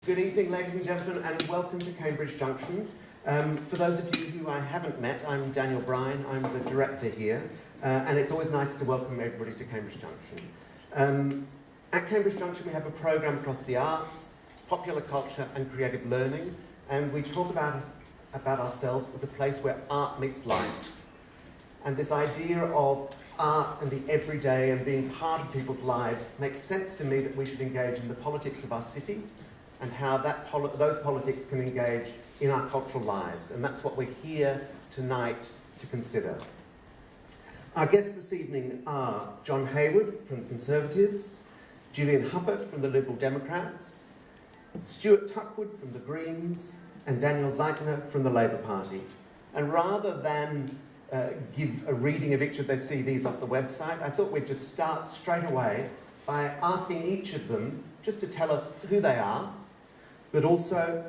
Good evening, ladies and gentlemen, and welcome to Cambridge Junction. For those of you who I haven't met, I'm Daniel Brine, I'm the director here, and it's always nice to welcome everybody to Cambridge Junction. At Cambridge Junction we have a programme across the arts, popular culture and creative learning, and we talk about ourselves as a place where art meets life. And this idea of art and the everyday and being part of people's lives makes sense to me that we should engage in the politics of our city and how those politics can engage in our cultural lives. And that's what we're here tonight to consider. Our guests this evening are John Hayward from the Conservatives, Julian Huppert from the Liberal Democrats, Stuart Tuckwood from the Greens, and Daniel Zeichner from the Labour Party. And rather than give a reading of each of their CVs off the website, I thought we'd just start straight away by asking each of them just to tell us who they are, but also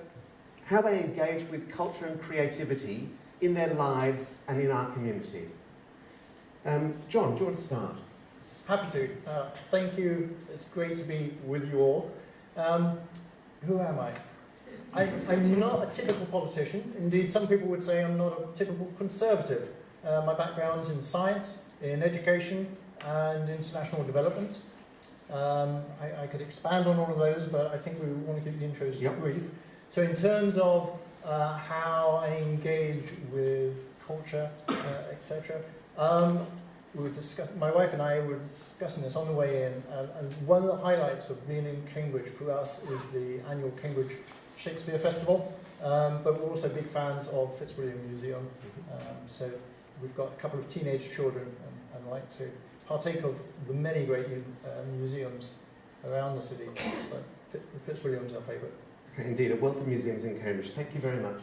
how they engage with culture and creativity in their lives and in our community. John, do you want to start? Happy to. Thank you. It's great to be with you all. Who am I? I'm not a typical politician. Indeed, some people would say I'm not a typical Conservative. My background's in science, in education, and international development. I could expand on all of those, but I think we want to keep the intros brief. So in terms of how I engage with culture, etc., my wife and I were discussing this on the way in, and one of the highlights of being in Cambridge for us is the annual Cambridge Shakespeare Festival, but we're also big fans of Fitzwilliam Museum. So we've got a couple of teenage children and like to partake of the many great museums around the city, but Fitzwilliam's our favourite. Okay, indeed, a wealth of museums in Cambridge. Thank you very much.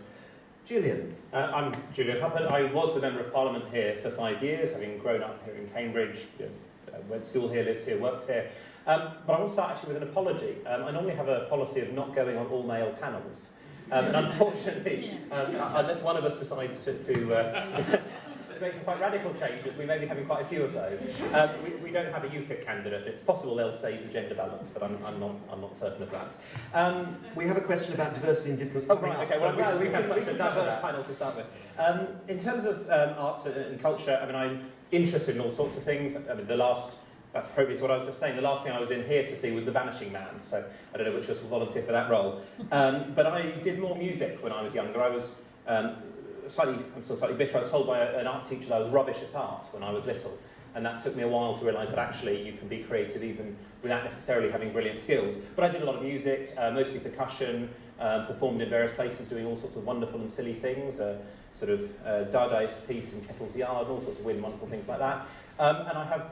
Julian. I'm Julian Huppert. I was the Member of Parliament here for 5 years, having grown up here in Cambridge, went to school here, lived here, worked here. But I want to start actually with an apology. I normally have a policy of not going on all male panels. And unfortunately, unless one of us decides to make some quite radical changes, we may be having quite a few of those. We don't have a UKIP candidate. It's possible they'll save the gender balance, but I'm not certain of that. We have a question about diversity and difference. Oh, right, okay. Well, we have such a diverse panel to start with. In terms of arts and culture, I mean, I'm interested in all sorts of things. I mean, that's probably what I was just saying. The last thing I was in here to see was The Vanishing Man, so I don't know which of us will volunteer for that role. But I did more music when I was younger. I was I'm still slightly bitter. I was told by an art teacher that I was rubbish at art when I was little, and that took me a while to realise that actually you can be creative even without necessarily having brilliant skills. But I did a lot of music, mostly percussion, performed in various places doing all sorts of wonderful and silly things, sort of Dadaist piece in Kettle's Yard, all sorts of weird and wonderful things like that. And I have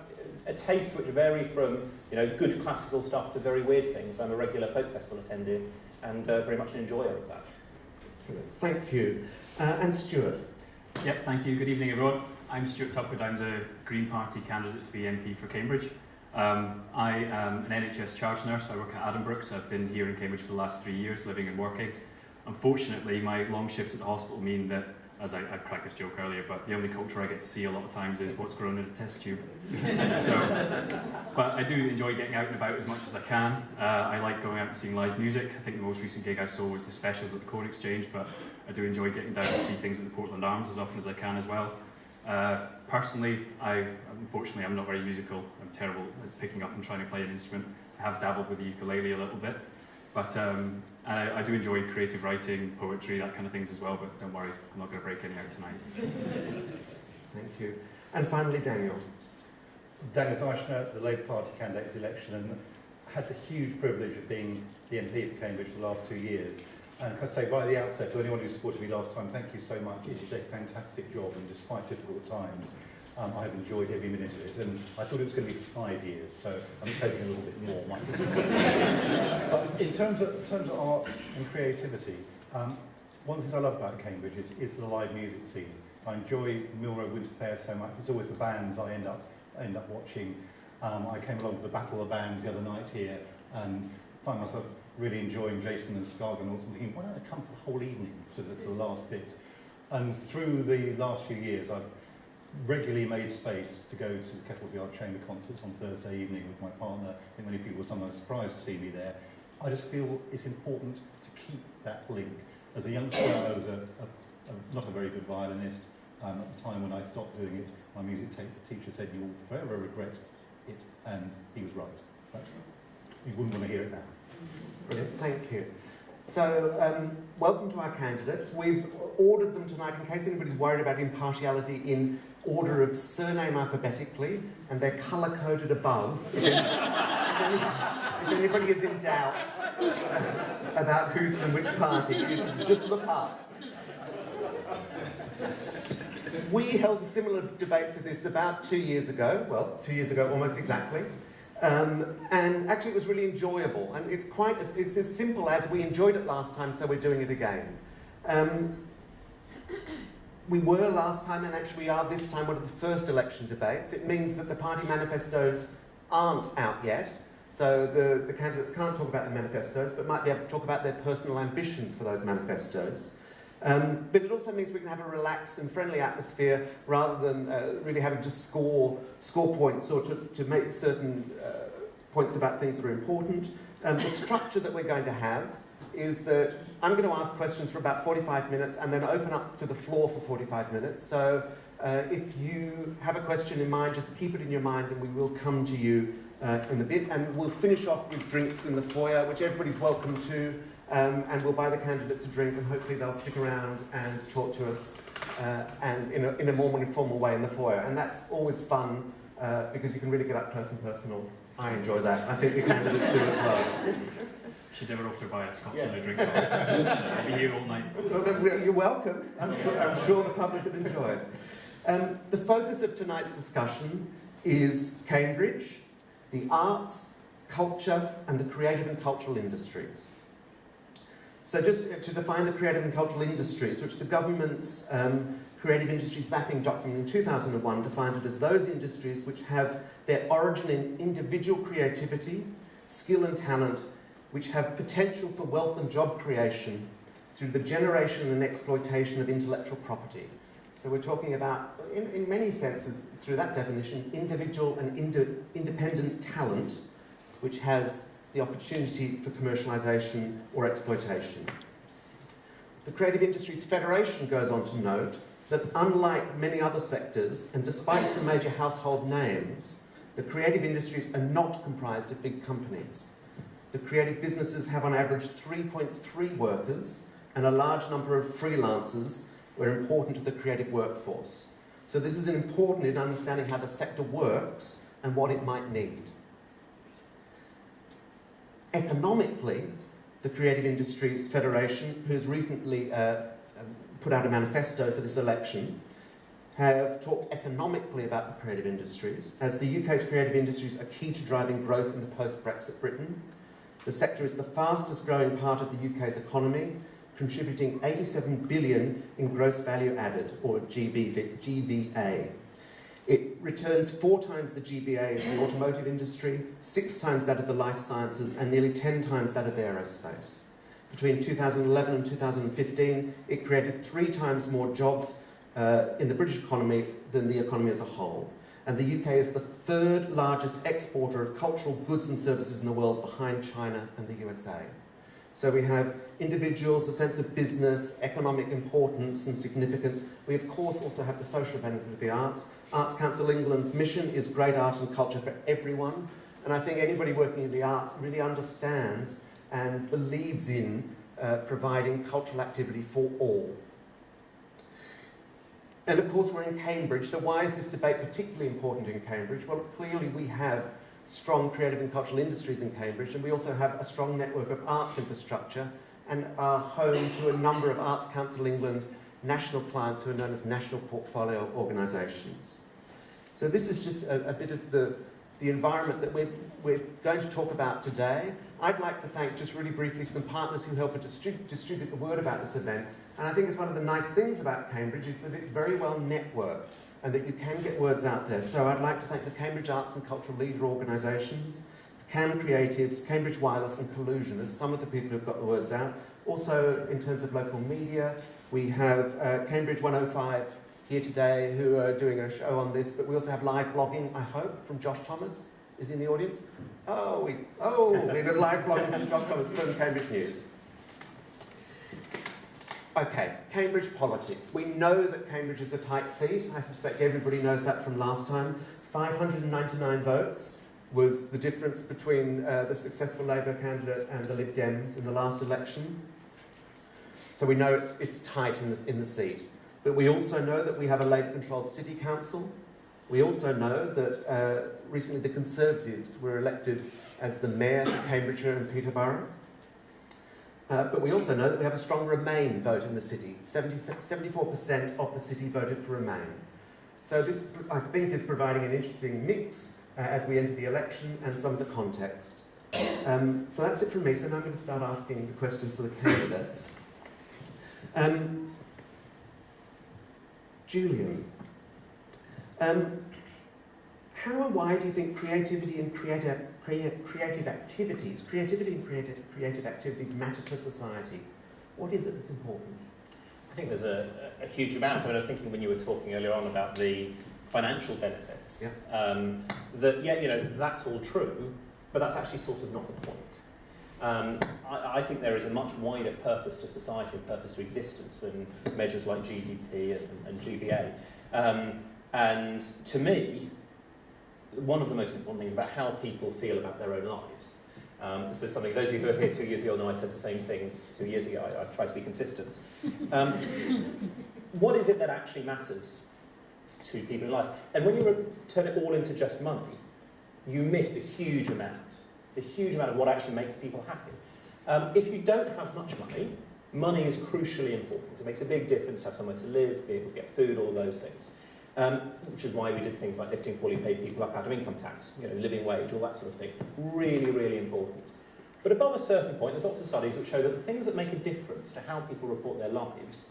a taste which vary from good classical stuff to very weird things. I'm a regular folk festival attendee and very much an enjoyer of that. Thank you. And Stuart. Yep, thank you. Good evening, everyone. I'm Stuart Tuckwood. I'm the Green Party candidate to be MP for Cambridge. I am an NHS charge nurse. I work at Addenbrooke's. I've been here in Cambridge for the last 3 years, living and working. Unfortunately, my long shifts at the hospital mean that, as I cracked this joke earlier, but the only culture I get to see a lot of times is what's grown in a test tube. But I do enjoy getting out and about as much as I can. I like going out and seeing live music. I think the most recent gig I saw was the Specials at the Corn Exchange, but I do enjoy getting down to see things at the Portland Arms as often as I can as well. Personally, unfortunately, I'm not very musical. I'm terrible at picking up and trying to play an instrument. I have dabbled with the ukulele a little bit, but I do enjoy creative writing, poetry, that kind of things as well, but don't worry, I'm not going to break any out tonight. Thank you. And finally, Daniel. Daniel Zeichner, the Labour Party candidate for the election, and had the huge privilege of being the MP for Cambridge for the last 2 years. And I say right at the outset to anyone who supported me last time, thank you so much. It is a fantastic job, and despite difficult times, I've enjoyed every minute of it. And I thought it was going to be for 5 years, so I'm just hoping a little bit more. But in terms of art and creativity, one of the things I love about Cambridge is the live music scene. I enjoy Mill Road Winter Fair so much. It's always the bands I end up watching. I came along to the Battle of the Bands the other night here, and find myself really enjoying Jason and Scargonauts and thinking, why don't I come for the whole evening, so that's the last bit. And through the last few years, I've regularly made space to go to the Kettle's Yard Chamber concerts on Thursday evening with my partner. I think many people were sometimes surprised to see me there. I just feel it's important to keep that link. As a youngster, I was not a very good violinist. At the time when I stopped doing it, my music teacher said, "You will forever regret it," and he was right. But you wouldn't want to hear it now. Brilliant, thank you. So, welcome to our candidates. We've ordered them tonight in case anybody's worried about impartiality in order of surname alphabetically, and they're colour-coded above. If anybody is in doubt about who's from which party, you just look up. We held a similar debate to this about 2 years ago, well, 2 years ago almost exactly, and actually it was really enjoyable, and it's as simple as we enjoyed it last time, so we're doing it again. We were last time, and actually we are this time, one of the first election debates. It means that the party manifestos aren't out yet, so the candidates can't talk about the manifestos, but might be able to talk about their personal ambitions for those manifestos. But it also means we can have a relaxed and friendly atmosphere rather than really having to score points or to make certain points about things that are important. The structure that we're going to have is that I'm going to ask questions for about 45 minutes and then open up to the floor for 45 minutes. So if you have a question in mind, just keep it in your mind and we will come to you in a bit. And we'll finish off with drinks in the foyer, which everybody's welcome to. And we'll buy the candidates a drink, and hopefully they'll stick around and talk to us and in a more informal way in the foyer. And that's always fun because you can really get up close and personal. I enjoy that. I think the candidates do as well. You should never have to buy a Scots and a drink. I'll be here all night. Well, then, you're welcome. I'm sure the public would enjoy it. The focus of tonight's discussion is Cambridge, the arts, culture, and the creative and cultural industries. So just to define the creative and cultural industries, which the government's creative industries mapping document in 2001 defined it as those industries which have their origin in individual creativity, skill and talent, which have potential for wealth and job creation through the generation and exploitation of intellectual property. So we're talking about, in many senses, through that definition, individual and independent talent, which has the opportunity for commercialisation or exploitation. The Creative Industries Federation goes on to note that unlike many other sectors, and despite some major household names, the creative industries are not comprised of big companies. The creative businesses have on average 3.3 workers, and a large number of freelancers were important to the creative workforce. So this is important in understanding how the sector works and what it might need. Economically, the Creative Industries Federation, who's recently put out a manifesto for this election, have talked economically about the creative industries, as the UK's creative industries are key to driving growth in the post-Brexit Britain. The sector is the fastest growing part of the UK's economy, contributing 87 billion in gross value added, or GVA. It returns 4 times the GVA of the automotive industry, 6 times that of the life sciences, and nearly 10 times that of aerospace. Between 2011 and 2015, it created 3 times more jobs in the British economy than the economy as a whole. And the UK is the 3rd largest exporter of cultural goods and services in the world, behind China and the USA. So we have individuals, a sense of business, economic importance and significance. We of course also have the social benefit of the arts. Arts Council England's mission is great art and culture for everyone. And I think anybody working in the arts really understands and believes in providing cultural activity for all. And of course we're in Cambridge, so why is this debate particularly important in Cambridge? Well, clearly we have strong creative and cultural industries in Cambridge, and we also have a strong network of arts infrastructure and are home to a number of Arts Council England national clients who are known as national portfolio organisations. So this is just a bit of the environment that we're going to talk about today. I'd like to thank, just really briefly, some partners who help us distribute the word about this event. And I think it's one of the nice things about Cambridge is that it's very well networked and that you can get words out there. So I'd like to thank the Cambridge Arts and Cultural Leader Organisations, CAN Creatives, Cambridge Wireless and Collusion as some of the people who've got the words out. Also, in terms of local media, we have Cambridge 105 here today who are doing a show on this, but we also have live blogging, I hope, from Josh Thomas. Is he in the audience? Oh, we've got a live blogging from Josh Thomas from Cambridge News. Okay, Cambridge politics. We know that Cambridge is a tight seat. I suspect everybody knows that from last time. 599 votes was the difference between the successful Labour candidate and the Lib Dems in the last election. So we know it's tight in the seat. But we also know that we have a Labour-controlled city council. We also know that recently the Conservatives were elected as the mayor for Cambridgeshire and Peterborough. But we also know that we have a strong Remain vote in the city. 74% of the city voted for Remain. So this, I think, is providing an interesting mix as we enter the election and some of the context. So that's it from me. So now I'm going to start asking the questions to the candidates. Julian, how and why do you think creativity and creative activities matter to society? What is it that's important? I think there's a huge amount. I mean, I was thinking when you were talking earlier on about the financial benefits, that's all true, but that's actually sort of not the point. I think there is a much wider purpose to society and purpose to existence than measures like GDP and GVA. And to me, one of the most important things about how people feel about their own lives. This is something, those of you who were here 2 years ago know I said the same things 2 years ago. I've tried to be consistent. What is it that actually matters to people in life? And when you turn it all into just money, you miss a huge amount of what actually makes people happy. If you don't have much money, money is crucially important. It makes a big difference to have somewhere to live, be able to get food, all those things. Which is why we did things like lifting poorly paid people up out of income tax, living wage, all that sort of thing. Really, really important. But above a certain point, there's lots of studies that show that the things that make a difference to how people report their lives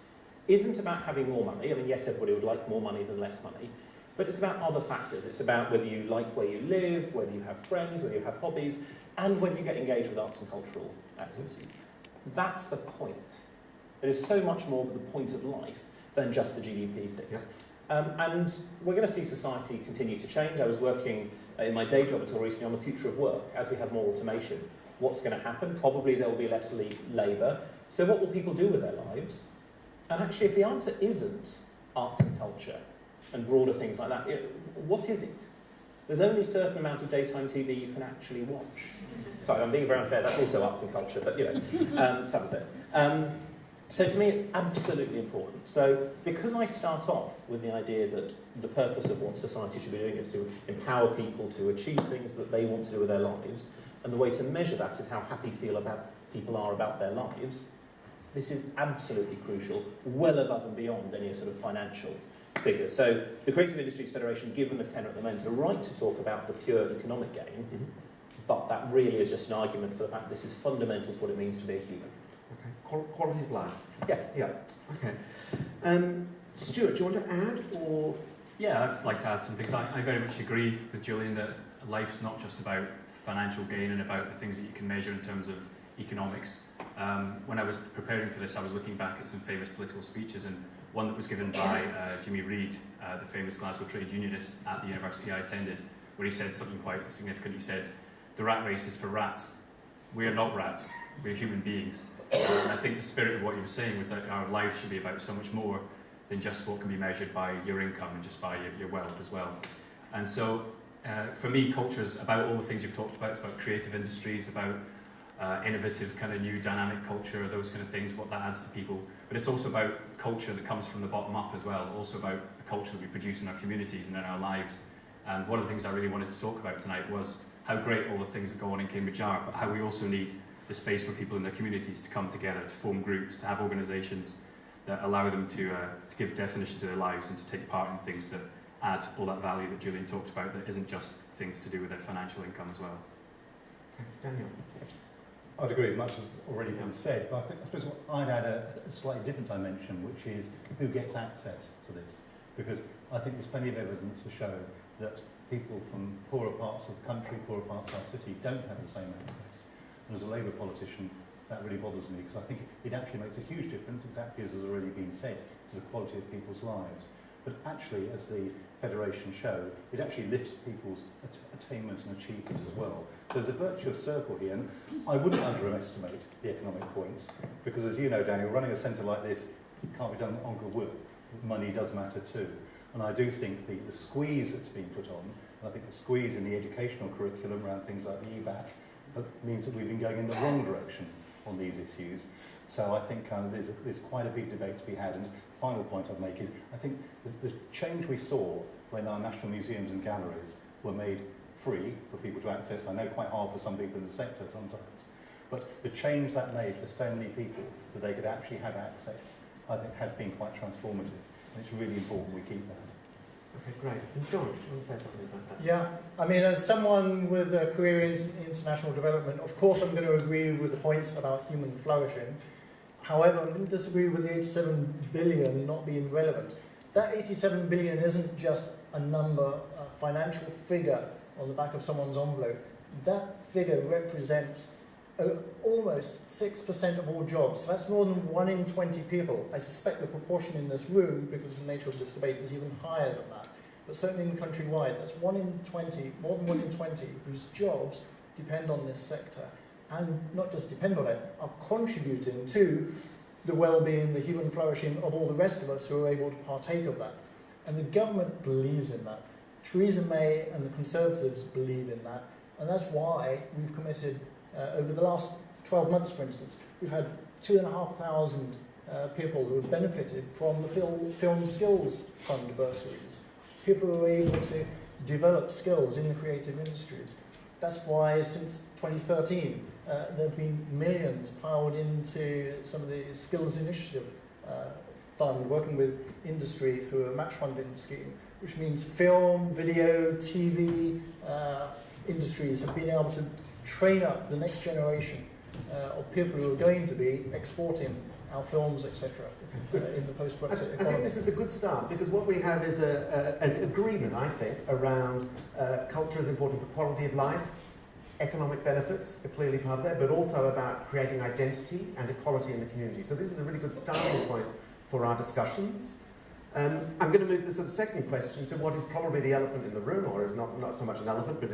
isn't about having more money. I mean, yes, everybody would like more money than less money, but it's about other factors. It's about whether you like where you live, whether you have friends, whether you have hobbies, and whether you get engaged with arts and cultural activities. That's the point. There is so much more to the point of life than just the GDP things. Yep. And we're going to see society continue to change. I was working in my day job until recently on the future of work. As we have more automation, what's going to happen? Probably there will be less labour. So what will people do with their lives? And actually, if the answer isn't arts and culture and broader things like that, what is it? There's only a certain amount of daytime TV you can actually watch. Sorry, I'm being very unfair. That's also arts and culture, but some of it. So to me, it's absolutely important. So because I start off with the idea that the purpose of what society should be doing is to empower people to achieve things that they want to do with their lives, and the way to measure that is how happy people are about their lives, this is absolutely crucial, well above and beyond any sort of financial figure. So the Creative Industries Federation, given the tenor at the moment, a right to talk about the pure economic gain, but that really is just an argument for the fact that this is fundamental to what it means to be a human. Okay, quality of life. Yeah. Okay. Stuart, do you want to add, or? Yeah, I'd like to add some things. I very much agree with Julian that life's not just about financial gain and about the things that you can measure in terms of economics. When I was preparing for this, I was looking back at some famous political speeches, and one that was given by Jimmy Reid, the famous Glasgow trade unionist at the university I attended, where he said something quite significant. He said, "The rat race is for rats. We are not rats, we're human beings." And I think the spirit of what he was saying was that our lives should be about so much more than just what can be measured by your income and just by your wealth as well. And so, for me, culture is about all the things you've talked about. It's about creative industries, about innovative kind of new dynamic culture, those kind of things, what that adds to people. But it's also about culture that comes from the bottom up as well, also about the culture that we produce in our communities and in our lives. And one of the things I really wanted to talk about tonight was how great all the things that go on in Cambridge are, but how we also need the space for people in their communities to come together, to form groups, to have organisations that allow them to give definition to their lives and to take part in things that add all that value that Julian talked about that isn't just things to do with their financial income as well. Okay, Daniel. I'd agree, much has already been said, but I suppose I'd add a slightly different dimension, which is who gets access to this. Because I think there's plenty of evidence to show that people from poorer parts of the country, poorer parts of our city, don't have the same access. And as a Labour politician, that really bothers me, because I think it actually makes a huge difference, exactly as has already been said, to the quality of people's lives. But actually, as the Federation show, it actually lifts people's attainment and achievement as well. So there's a virtuous circle here, and I wouldn't underestimate the economic points, because as you know, Daniel, running a centre like this can't be done on goodwill. Money does matter too. And I do think the squeeze that's being put on, and I think the squeeze in the educational curriculum around things like the EBAC, means that we've been going in the wrong direction on these issues. So I think there's quite a big debate to be had. And the final point I'd make is, I think the change we saw when our national museums and galleries were made free for people to access, I know quite hard for some people in the sector sometimes, but the change that made for so many people that they could actually have access, I think has been quite transformative. And it's really important we keep that. Okay, great. And John, do you want to say something about that? Yeah, I mean, as someone with a career in international development, of course I'm going to agree with the points about human flourishing. However, I'm going to disagree with the 87 billion not being relevant. That 87 billion isn't just a number, a financial figure on the back of someone's envelope. That figure represents almost 6% of all jobs. So that's more than 1 in 20 people. I suspect the proportion in this room, because of the nature of this debate, is even higher than that. But certainly countrywide, that's 1 in 20, more than 1 in 20, whose jobs depend on this sector. And not just depend on it, are contributing to the well-being, the human flourishing of all the rest of us who are able to partake of that. And the government believes in that. Theresa May and the Conservatives believe in that. And that's why we've committed, over the last 12 months, for instance, we've had 2,500 people who have benefited from the Film Skills Fund bursaries. People who are able to develop skills in the creative industries. That's why since 2013, there have been millions piled into some of the Skills Initiative Fund, working with industry through a match funding scheme, which means film, video, TV industries have been able to train up the next generation of people who are going to be exporting our films, etc., in the post-Brexit economy. I think this is a good start, because what we have is an agreement, I think, around culture is important for quality of life. Economic benefits are clearly part of that, but also about creating identity and equality in the community. So this is a really good starting point for our discussions. I'm going to move the sort of second question to what is probably the elephant in the room, or is not so much an elephant, but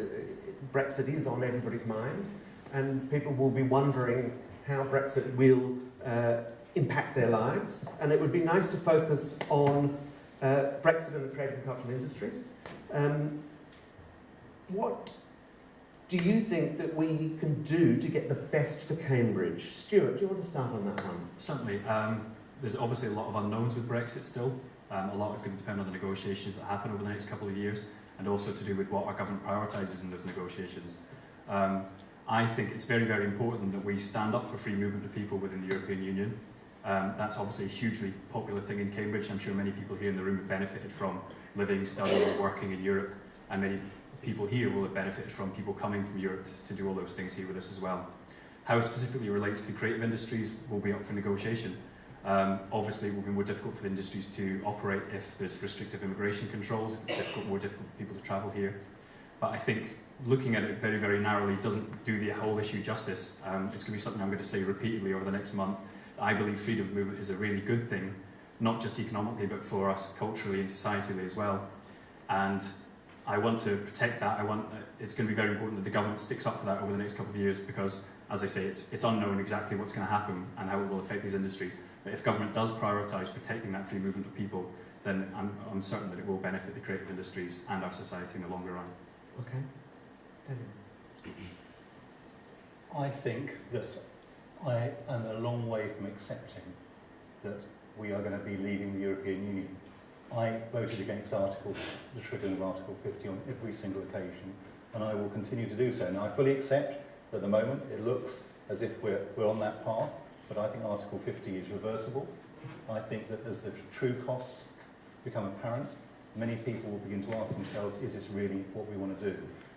Brexit is on everybody's mind, and people will be wondering how Brexit will impact their lives. And it would be nice to focus on Brexit and the creative and cultural industries. What do you think that we can do to get the best for Cambridge? Stuart, do you want to start on that one? Certainly. There's obviously a lot of unknowns with Brexit still. A lot is going to depend on the negotiations that happen over the next couple of years, and also to do with what our government prioritises in those negotiations. I think it's very, very important that we stand up for free movement of people within the European Union. That's obviously a hugely popular thing in Cambridge. I'm sure many people here in the room have benefited from living, studying, working in Europe, and many people here will have benefited from people coming from Europe to do all those things here with us as well. How it specifically relates to the creative industries will be up for negotiation. Obviously, it will be more difficult for the industries to operate if there's restrictive immigration controls, if it's more difficult for people to travel here. But I think looking at it very, very narrowly doesn't do the whole issue justice. It's going to be something I'm going to say repeatedly over the next month. I believe freedom of movement is a really good thing, not just economically, but for us culturally and societally as well. And I want to protect that. It's going to be very important that the government sticks up for that over the next couple of years, because, as I say, it's unknown exactly what's going to happen and how it will affect these industries. But if government does prioritise protecting that free movement of people, then I'm certain that it will benefit the creative industries and our society in the longer run. Okay. Daniel. I think that I am a long way from accepting that we are going to be leaving the European Union. I voted against the triggering of Article 50 on every single occasion, and I will continue to do so. Now, I fully accept that at the moment it looks as if we're on that path, but I think Article 50 is reversible. I think that as the true costs become apparent, many people will begin to ask themselves, is this really what we want to do?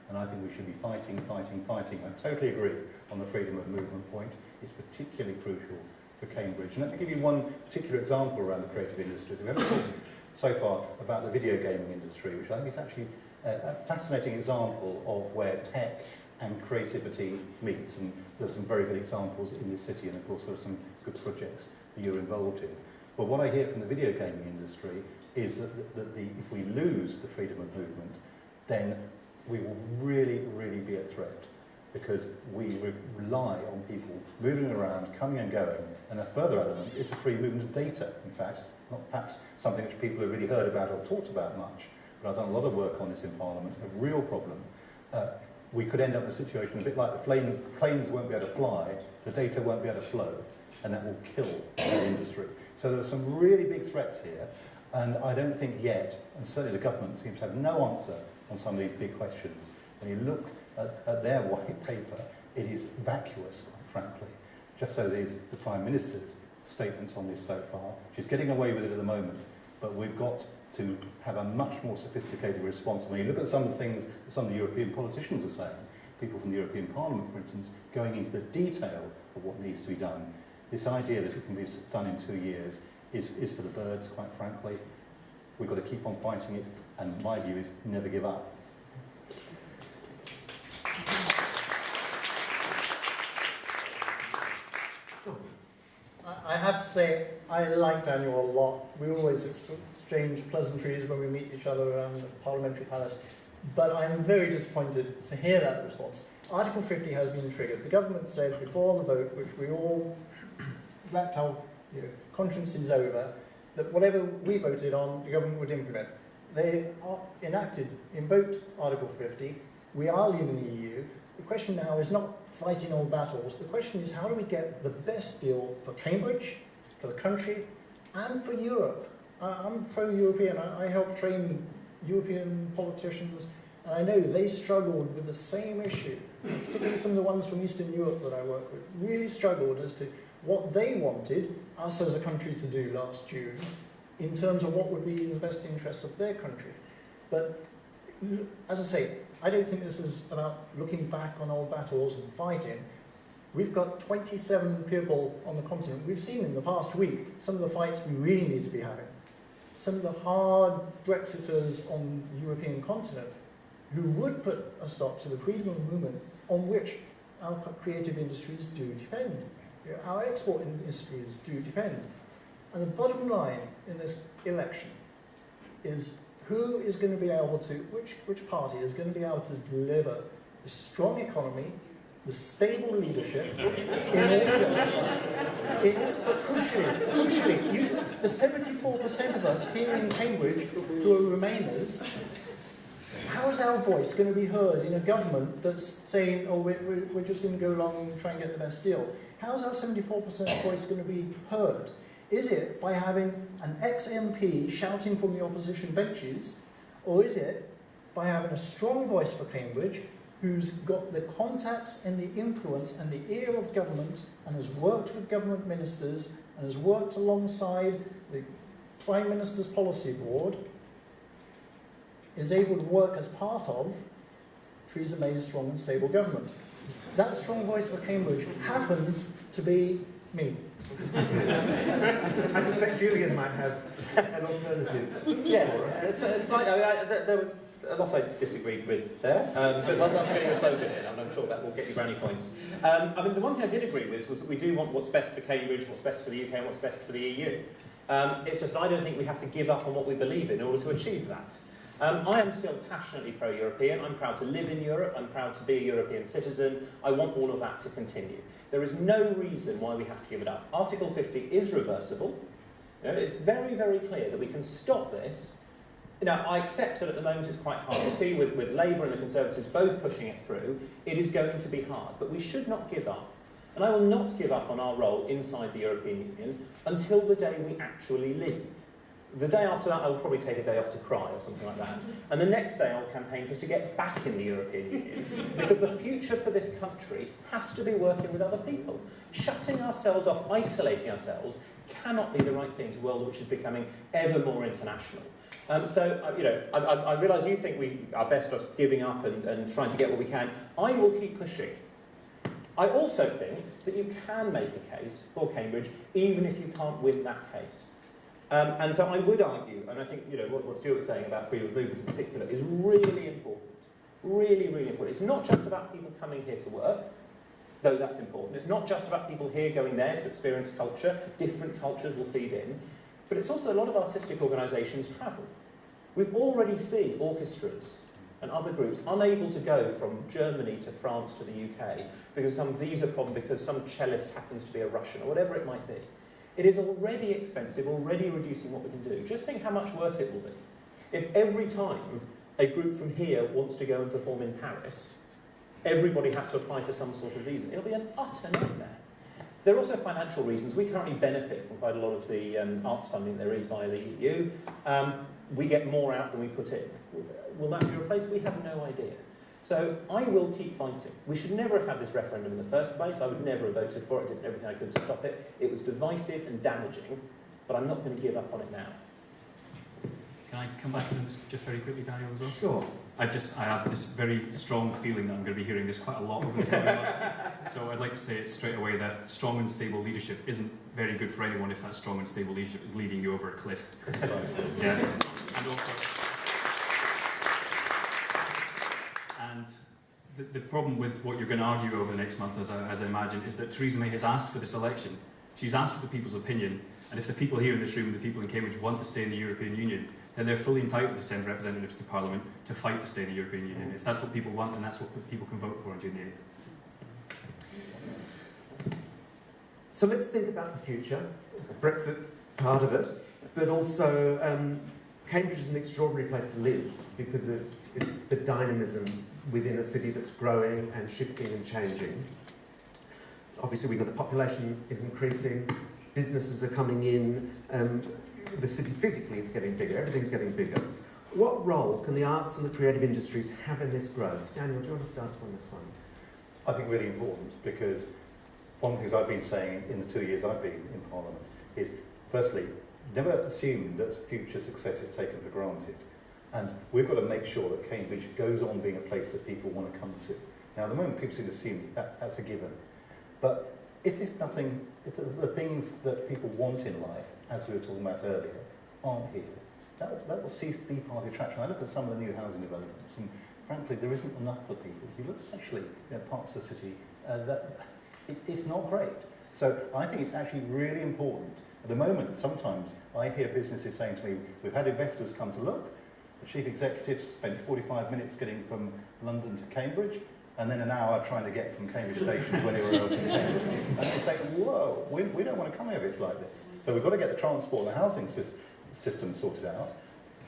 And I think we should be fighting. I totally agree on the freedom of movement point. It's particularly crucial for Cambridge. And let me give you one particular example around the creative industries. We haven't talked so far about the video gaming industry, which I think is actually a fascinating example of where tech and creativity meets. And there's some very good examples in this city, and of course there are some good projects that you're involved in. But what I hear from the video gaming industry is that if we lose the freedom of movement, then we will really, really be a threat, because we rely on people moving around, coming and going, and a further element is the free movement of data. In fact, not perhaps something which people have really heard about or talked about much, but I've done a lot of work on this in Parliament, a real problem. We could end up in a situation a bit like the planes won't be able to fly, the data won't be able to flow, and that will kill the industry. So there are some really big threats here, and I don't think yet, and certainly the government seems to have no answer on some of these big questions. When you look at their white paper, it is vacuous, quite frankly, just as is the Prime Minister's statements on this so far. She's getting away with it at the moment, but we've got to have a much more sophisticated response. When you look at some of the things that some of the European politicians are saying, people from the European Parliament, for instance, going into the detail of what needs to be done, this idea that it can be done in 2 years is for the birds, quite frankly. We've got to keep on fighting it, and my view is never give up. I have to say, I like Daniel a lot. We always exchange pleasantries when we meet each other around the Parliamentary Palace. But I'm very disappointed to hear that response. Article 50 has been triggered. The government said before the vote, which we all wrapped our consciences over, that whatever we voted on, the government would implement. They invoked Article 50. We are leaving the EU. The question now is not fighting old battles. The question is, how do we get the best deal for Cambridge, for the country, and for Europe? I'm pro-European. I help train European politicians, and I know they struggled with the same issue, particularly some of the ones from Eastern Europe that I work with, really struggled as to what they wanted us as a country to do last June in terms of what would be in the best interests of their country. But as I say, I don't think this is about looking back on old battles and fighting. We've got 27 people on the continent. We've seen in the past week some of the fights we really need to be having. Some of the hard Brexiters on the European continent who would put a stop to the freedom of movement on which our creative industries do depend. Our export industries do depend. And the bottom line in this election is who is going to be able to, which party is going to be able to deliver the strong economy, the stable leadership, crucially, the 74% of us here in Cambridge who are Remainers, how is our voice going to be heard in a government that's saying, oh, we're just going to go along and try and get the best deal? How's our 74% voice going to be heard? Is it by having an ex-MP shouting from the opposition benches, or is it by having a strong voice for Cambridge who's got the contacts and the influence and the ear of government and has worked with government ministers and has worked alongside the Prime Minister's Policy Board, is able to work as part of Theresa May's strong and stable government? That strong voice for Cambridge happens to be me. I suspect Julian might have an alternative. Yes, it's like, there was a lot I disagreed with there, but well done for getting a slogan in, and I'm sure that will get you brownie points. I mean, the one thing I did agree with was that we do want what's best for Cambridge, what's best for the UK, and what's best for the EU. It's just I don't think we have to give up on what we believe in order to achieve that. I am still passionately pro-European. I'm proud to live in Europe. I'm proud to be a European citizen. I want all of that to continue. There is no reason why we have to give it up. Article 50 is reversible. It's very, very clear that we can stop this. Now, I accept that at the moment it's quite hard to see with Labour and the Conservatives both pushing it through. It is going to be hard, but we should not give up. And I will not give up on our role inside the European Union until the day we actually leave. The day after that, I will probably take a day off to cry or something like that. And the next day, I'll campaign for us to get back in the European Union. Because the future for this country has to be working with other people. Shutting ourselves off, isolating ourselves, cannot be the right thing to a world which is becoming ever more international. I realise you think we are best off giving up and trying to get what we can. I will keep pushing. I also think that you can make a case for Cambridge, even if you can't win that case. And so I would argue, and I think what Stuart was saying about freedom of movement in particular is really important. Really, really important. It's not just about people coming here to work, though that's important. It's not just about people here going there to experience culture. Different cultures will feed in. But it's also a lot of artistic organisations travel. We've already seen orchestras and other groups unable to go from Germany to France to the UK because of some visa problem, because some cellist happens to be a Russian, or whatever it might be. It is already expensive, already reducing what we can do. Just think how much worse it will be if every time a group from here wants to go and perform in Paris, everybody has to apply for some sort of visa. It'll be an utter nightmare. There are also financial reasons. We currently benefit from quite a lot of the arts funding there is via the EU. We get more out than we put in. Will that be replaced? We have no idea. So I will keep fighting. We should never have had this referendum in the first place. I would never have voted for it. I did everything I could to stop it. It was divisive and damaging, but I'm not going to give up on it now. Can I come back into this just very quickly, Daniel, as well? Sure. I have this very strong feeling that I'm going to be hearing this quite a lot over the coming month. So I'd like to say it straight away that strong and stable leadership isn't very good for anyone if that strong and stable leadership is leading you over a cliff. Yeah. And also, and the problem with what you're going to argue over the next month, as I imagine, is that Theresa May has asked for this election. She's asked for the people's opinion, and if the people here in this room and the people in Cambridge want to stay in the European Union, then they're fully entitled to send representatives to Parliament to fight to stay in the European Union. If that's what people want, then that's what people can vote for on June the 8th. So let's think about the future, Brexit part of it, but also Cambridge is an extraordinary place to live because of the dynamism within a city that's growing and shifting and changing. Obviously, we know the population is increasing, businesses are coming in, the city physically is getting bigger, everything's getting bigger. What role can the arts and the creative industries have in this growth? Daniel, do you want to start us on this one? I think really important, because one of the things I've been saying in the 2 years I've been in Parliament is, firstly, never assume that future success is taken for granted. And we've got to make sure that Cambridge goes on being a place that people want to come to. Now, at the moment, people seem to assume that's a given. But if the things that people want in life, as we were talking about earlier, aren't here, that will cease to be part of the attraction. I look at some of the new housing developments, and frankly, there isn't enough for people. You look actually at parts of the city, it's not great. So I think it's actually really important. At the moment, sometimes I hear businesses saying to me, we've had investors come to look, the chief executives spent 45 minutes getting from London to Cambridge, and then an hour trying to get from Cambridge Station to anywhere else in Cambridge. And they say, whoa, we don't want to come here if it's like this. So we've got to get the transport and the housing system sorted out.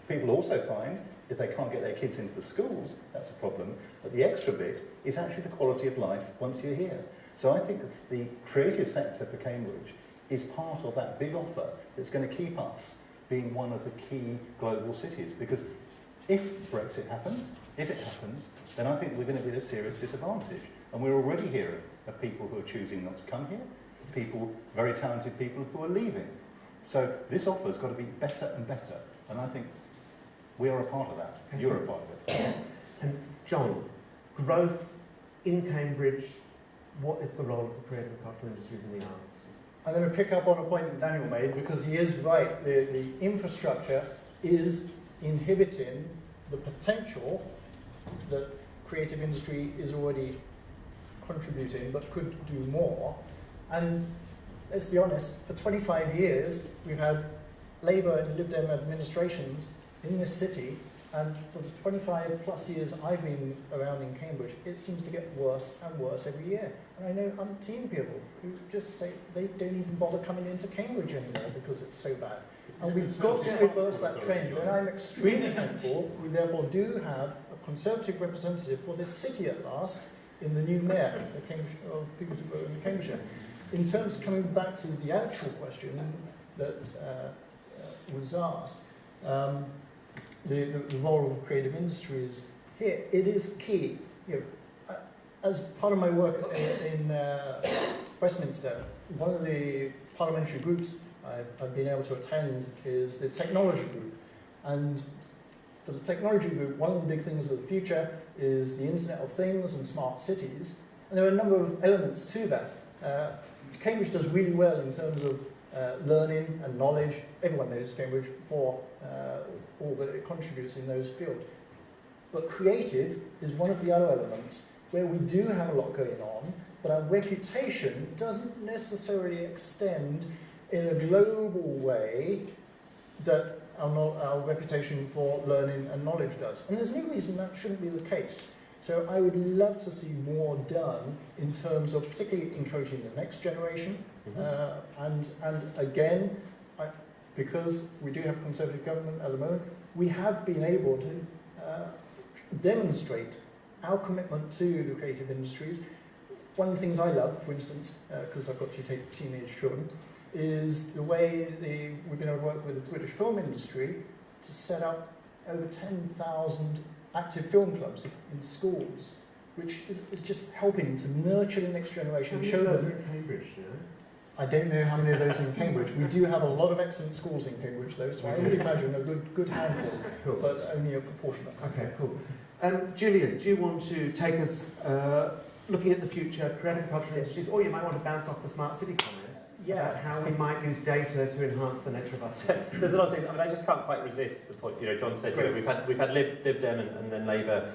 People also find if they can't get their kids into the schools, that's a problem. But the extra bit is actually the quality of life once you're here. So I think the creative sector for Cambridge is part of that big offer that's going to keep us being one of the key global cities. Because if Brexit happens, then I think we're going to be at a serious disadvantage. And we're already hearing of people who are choosing not to come here, people, very talented people who are leaving. So this offer's got to be better and better. And I think we are a part of that. You're a part of it. And John, growth in Cambridge, what is the role of the creative and cultural industries in the arts? I'm going to pick up on a point that Daniel made, because he is right. The infrastructure is inhibiting the potential that creative industry is already contributing but could do more. And let's be honest, for 25 years we've had Labour and Lib Dem administrations in this city, and for the 25 plus years I've been around in Cambridge, it seems to get worse and worse every year. And I know umpteen people who just say they don't even bother coming into Cambridge anymore because it's so bad. And we've got to reverse that trend, and I'm extremely thankful we therefore do have a Conservative representative for this city at last in the new mayor of people to vote in Cambridgeshire. In terms of coming back to the actual question that was asked, the role of creative industries here, it is key. You know, as part of my work in Westminster, one of the parliamentary groups I've been able to attend is the technology group. And for the technology group, one of the big things of the future is the Internet of Things and smart cities. And there are a number of elements to that. Cambridge does really well in terms of learning and knowledge. Everyone knows Cambridge for all that it contributes in those fields. But creative is one of the other elements where we do have a lot going on, but our reputation doesn't necessarily extend in a global way that our reputation for learning and knowledge does. And there's no reason that shouldn't be the case. So I would love to see more done in terms of particularly encouraging the next generation. And again, because we do have a Conservative government at the moment, we have been able to demonstrate our commitment to the creative industries. One of the things I love, for instance, because I've got two teenage children, is the way we've been able to work with the British film industry to set up over 10,000 active film clubs in schools, which is just helping to nurture the next generation and show them. In Cambridge, you know? I don't know how many of those are in Cambridge. We do have a lot of excellent schools in Cambridge, though, so I would imagine a good handful, Cool. but only a proportionate. Okay, cool. Julian, do you want to take us looking at the future, creative and cultural industries, or you might want to bounce off the smart city comment? Yeah. About how we might use data to enhance the nature of our city. There's a lot of things. I mean, I just can't quite resist the point. You know, John said, you know, we've had Lib Dem and then Labour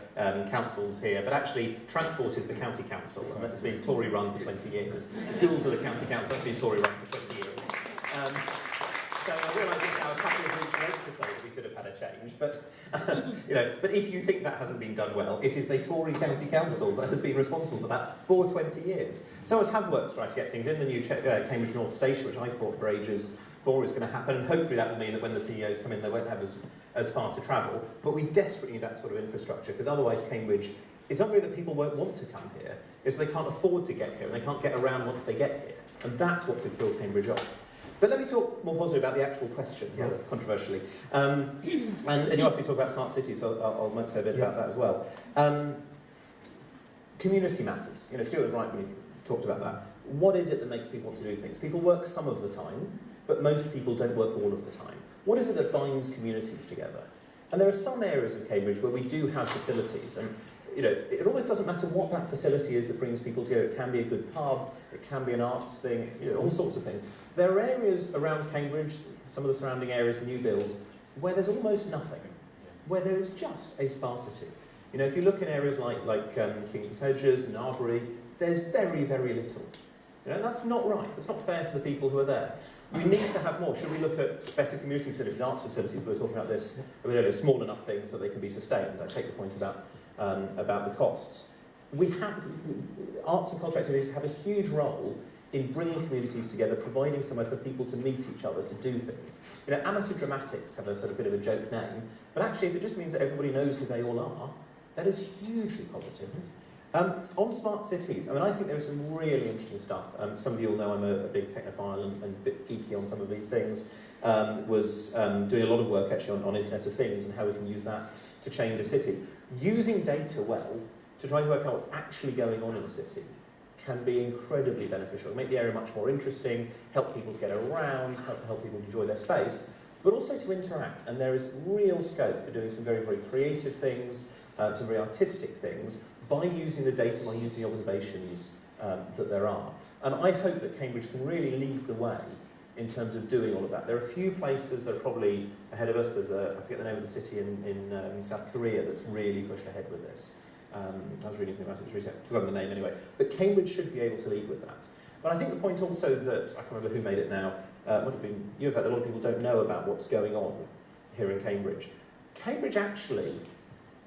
councils here, but actually, transport is the county council, and that's been Tory run for 20 years. Schools are the county council. That's been Tory run for 20 years. So I realise it's now a couple of weeks late to say that we could have had a change, but you know, but if you think that hasn't been done well, it is the Tory County Council that has been responsible for that for 20 years. So as Huppert trying to get things in, the new Cambridge North Station, which I fought for ages for, is going to happen, and hopefully that will mean that when the CEOs come in, they won't have as far to travel. But we desperately need that sort of infrastructure, because otherwise Cambridge, it's not really that people won't want to come here, it's they can't afford to get here, and they can't get around once they get here. And that's what could kill Cambridge off. But let me talk more positively about the actual question, controversially. And you asked me to talk about smart cities, so I might say a bit about that as well. Community matters. You know, Stuart was right when he talked about that. What is it that makes people want to do things? People work some of the time, but most people don't work all of the time. What is it that binds communities together? And there are some areas of Cambridge where we do have facilities, and you know, it almost doesn't matter what that facility is that brings people together. It can be a good pub, it can be an arts thing, you know, all sorts of things. There are areas around Cambridge, some of the surrounding areas, new builds, where there's almost nothing, where there is just a sparsity. You know, if you look in areas like King's Hedges and Arbury, there's very, very little. You know, that's not right. That's not fair for the people who are there. We need to have more. Should we look at better community facilities, arts facilities? We were talking about this a bit earlier, small enough things so they can be sustained. I take the point about the costs. Arts and cultural activities have a huge role in bringing communities together, providing somewhere for people to meet each other, to do things. You know, amateur dramatics have a sort of bit of a joke name, but actually if it just means that everybody knows who they all are, that is hugely positive. On smart cities, I mean, I think there is some really interesting stuff. Some of you all know I'm a big technophile and a bit geeky on some of these things. Was doing a lot of work actually on Internet of Things and how we can use that to change a city. Using data well to try and work out what's actually going on in a city can be incredibly beneficial. Make the area much more interesting, help people to get around, help people enjoy their space, but also to interact. And there is real scope for doing some very, very creative things, some very artistic things, by using the data, by using the observations that there are. And I hope that Cambridge can really lead the way in terms of doing all of that. There are a few places that are probably ahead of us. There's I forget the name of the city in South Korea that's really pushed ahead with this. I was reading something about it recently, I've forgotten the name anyway. But Cambridge should be able to lead with that. But I think the point also that, I can't remember who made it now, might have been you, in fact, a lot of people don't know about what's going on here in Cambridge. Cambridge actually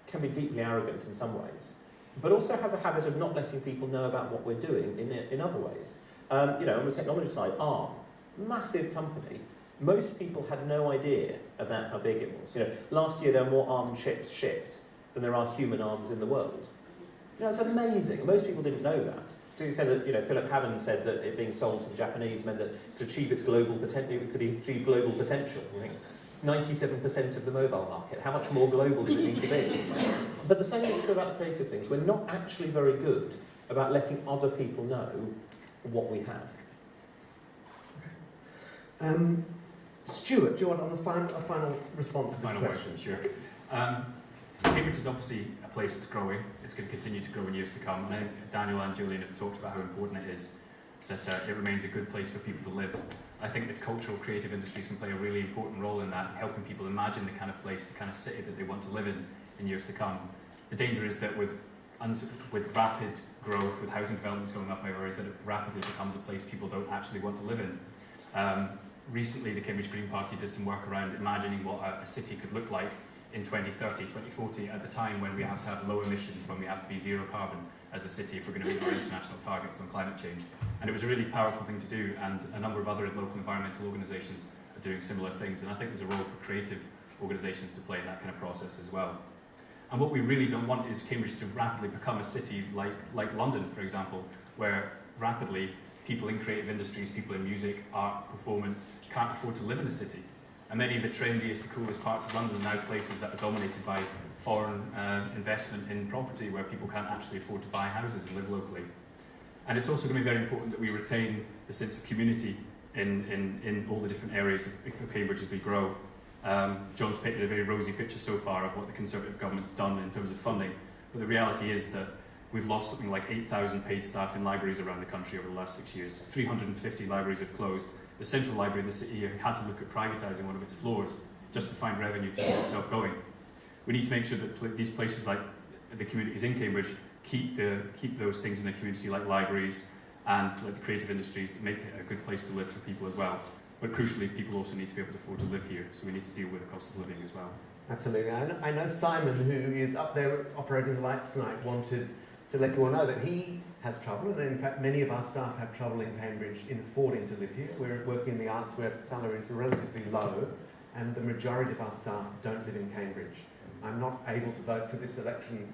can be deeply arrogant in some ways, but also has a habit of not letting people know about what we're doing in other ways. You know, on the technology side, ARM, massive company. Most people had no idea about how big it was. You know, last year there were more ARM chips shipped than there are human arms in the world. You know, it's amazing. Most people didn't know that. To the extent that, you know, Philip Hammond said that it being sold to the Japanese meant that to achieve its global potential, it could achieve global potential. I think it's 97% of the mobile market. How much more global does it need to be? But the same is true about the creative things. We're not actually very good about letting other people know what we have. Stuart, do you want on the final response to this Final question? question, sure. Cambridge is obviously a place that's growing. It's going to continue to grow in years to come. And I think Daniel and Julian have talked about how important it is that it remains a good place for people to live. I think that cultural, creative industries can play a really important role in that, helping people imagine the kind of place, the kind of city that they want to live in years to come. The danger is that with rapid growth, with housing developments going up everywhere, is that it rapidly becomes a place people don't actually want to live in. recently the Cambridge Green Party did some work around imagining what a city could look like in 2030, 2040, at the time when we have to have low emissions, when we have to be zero carbon as a city if we're going to meet our international targets on climate change. And it was a really powerful thing to do, and a number of other local environmental organisations are doing similar things, and I think there's a role for creative organisations to play in that kind of process as well. And what we really don't want is Cambridge to rapidly become a city like London, for example, where rapidly people in creative industries, people in music, art, performance, can't afford to live in the city. And many of the trendiest, the coolest parts of London are now places that are dominated by foreign investment in property, where people can't actually afford to buy houses and live locally. And it's also going to be very important that we retain the sense of community in all the different areas of Cambridge as we grow. John's painted a very rosy picture so far of what the Conservative government's done in terms of funding, but the reality is that we've lost something like 8,000 paid staff in libraries around the country over the last 6 years. 350 libraries have closed. The central library in the city had to look at privatising one of its floors just to find revenue to keep itself going. We need to make sure that these places like the communities in Cambridge keep those things in the community, like libraries and like the creative industries, that make it a good place to live for people as well. But crucially, people also need to be able to afford to live here, so we need to deal with the cost of living as well. Absolutely. I know Simon, who is up there operating the lights tonight, wanted to let you all know that he has trouble, and in fact many of our staff have trouble in Cambridge in affording to live here. We're working in the arts where salaries are relatively low, and the majority of our staff don't live in Cambridge. I'm not able to vote for this election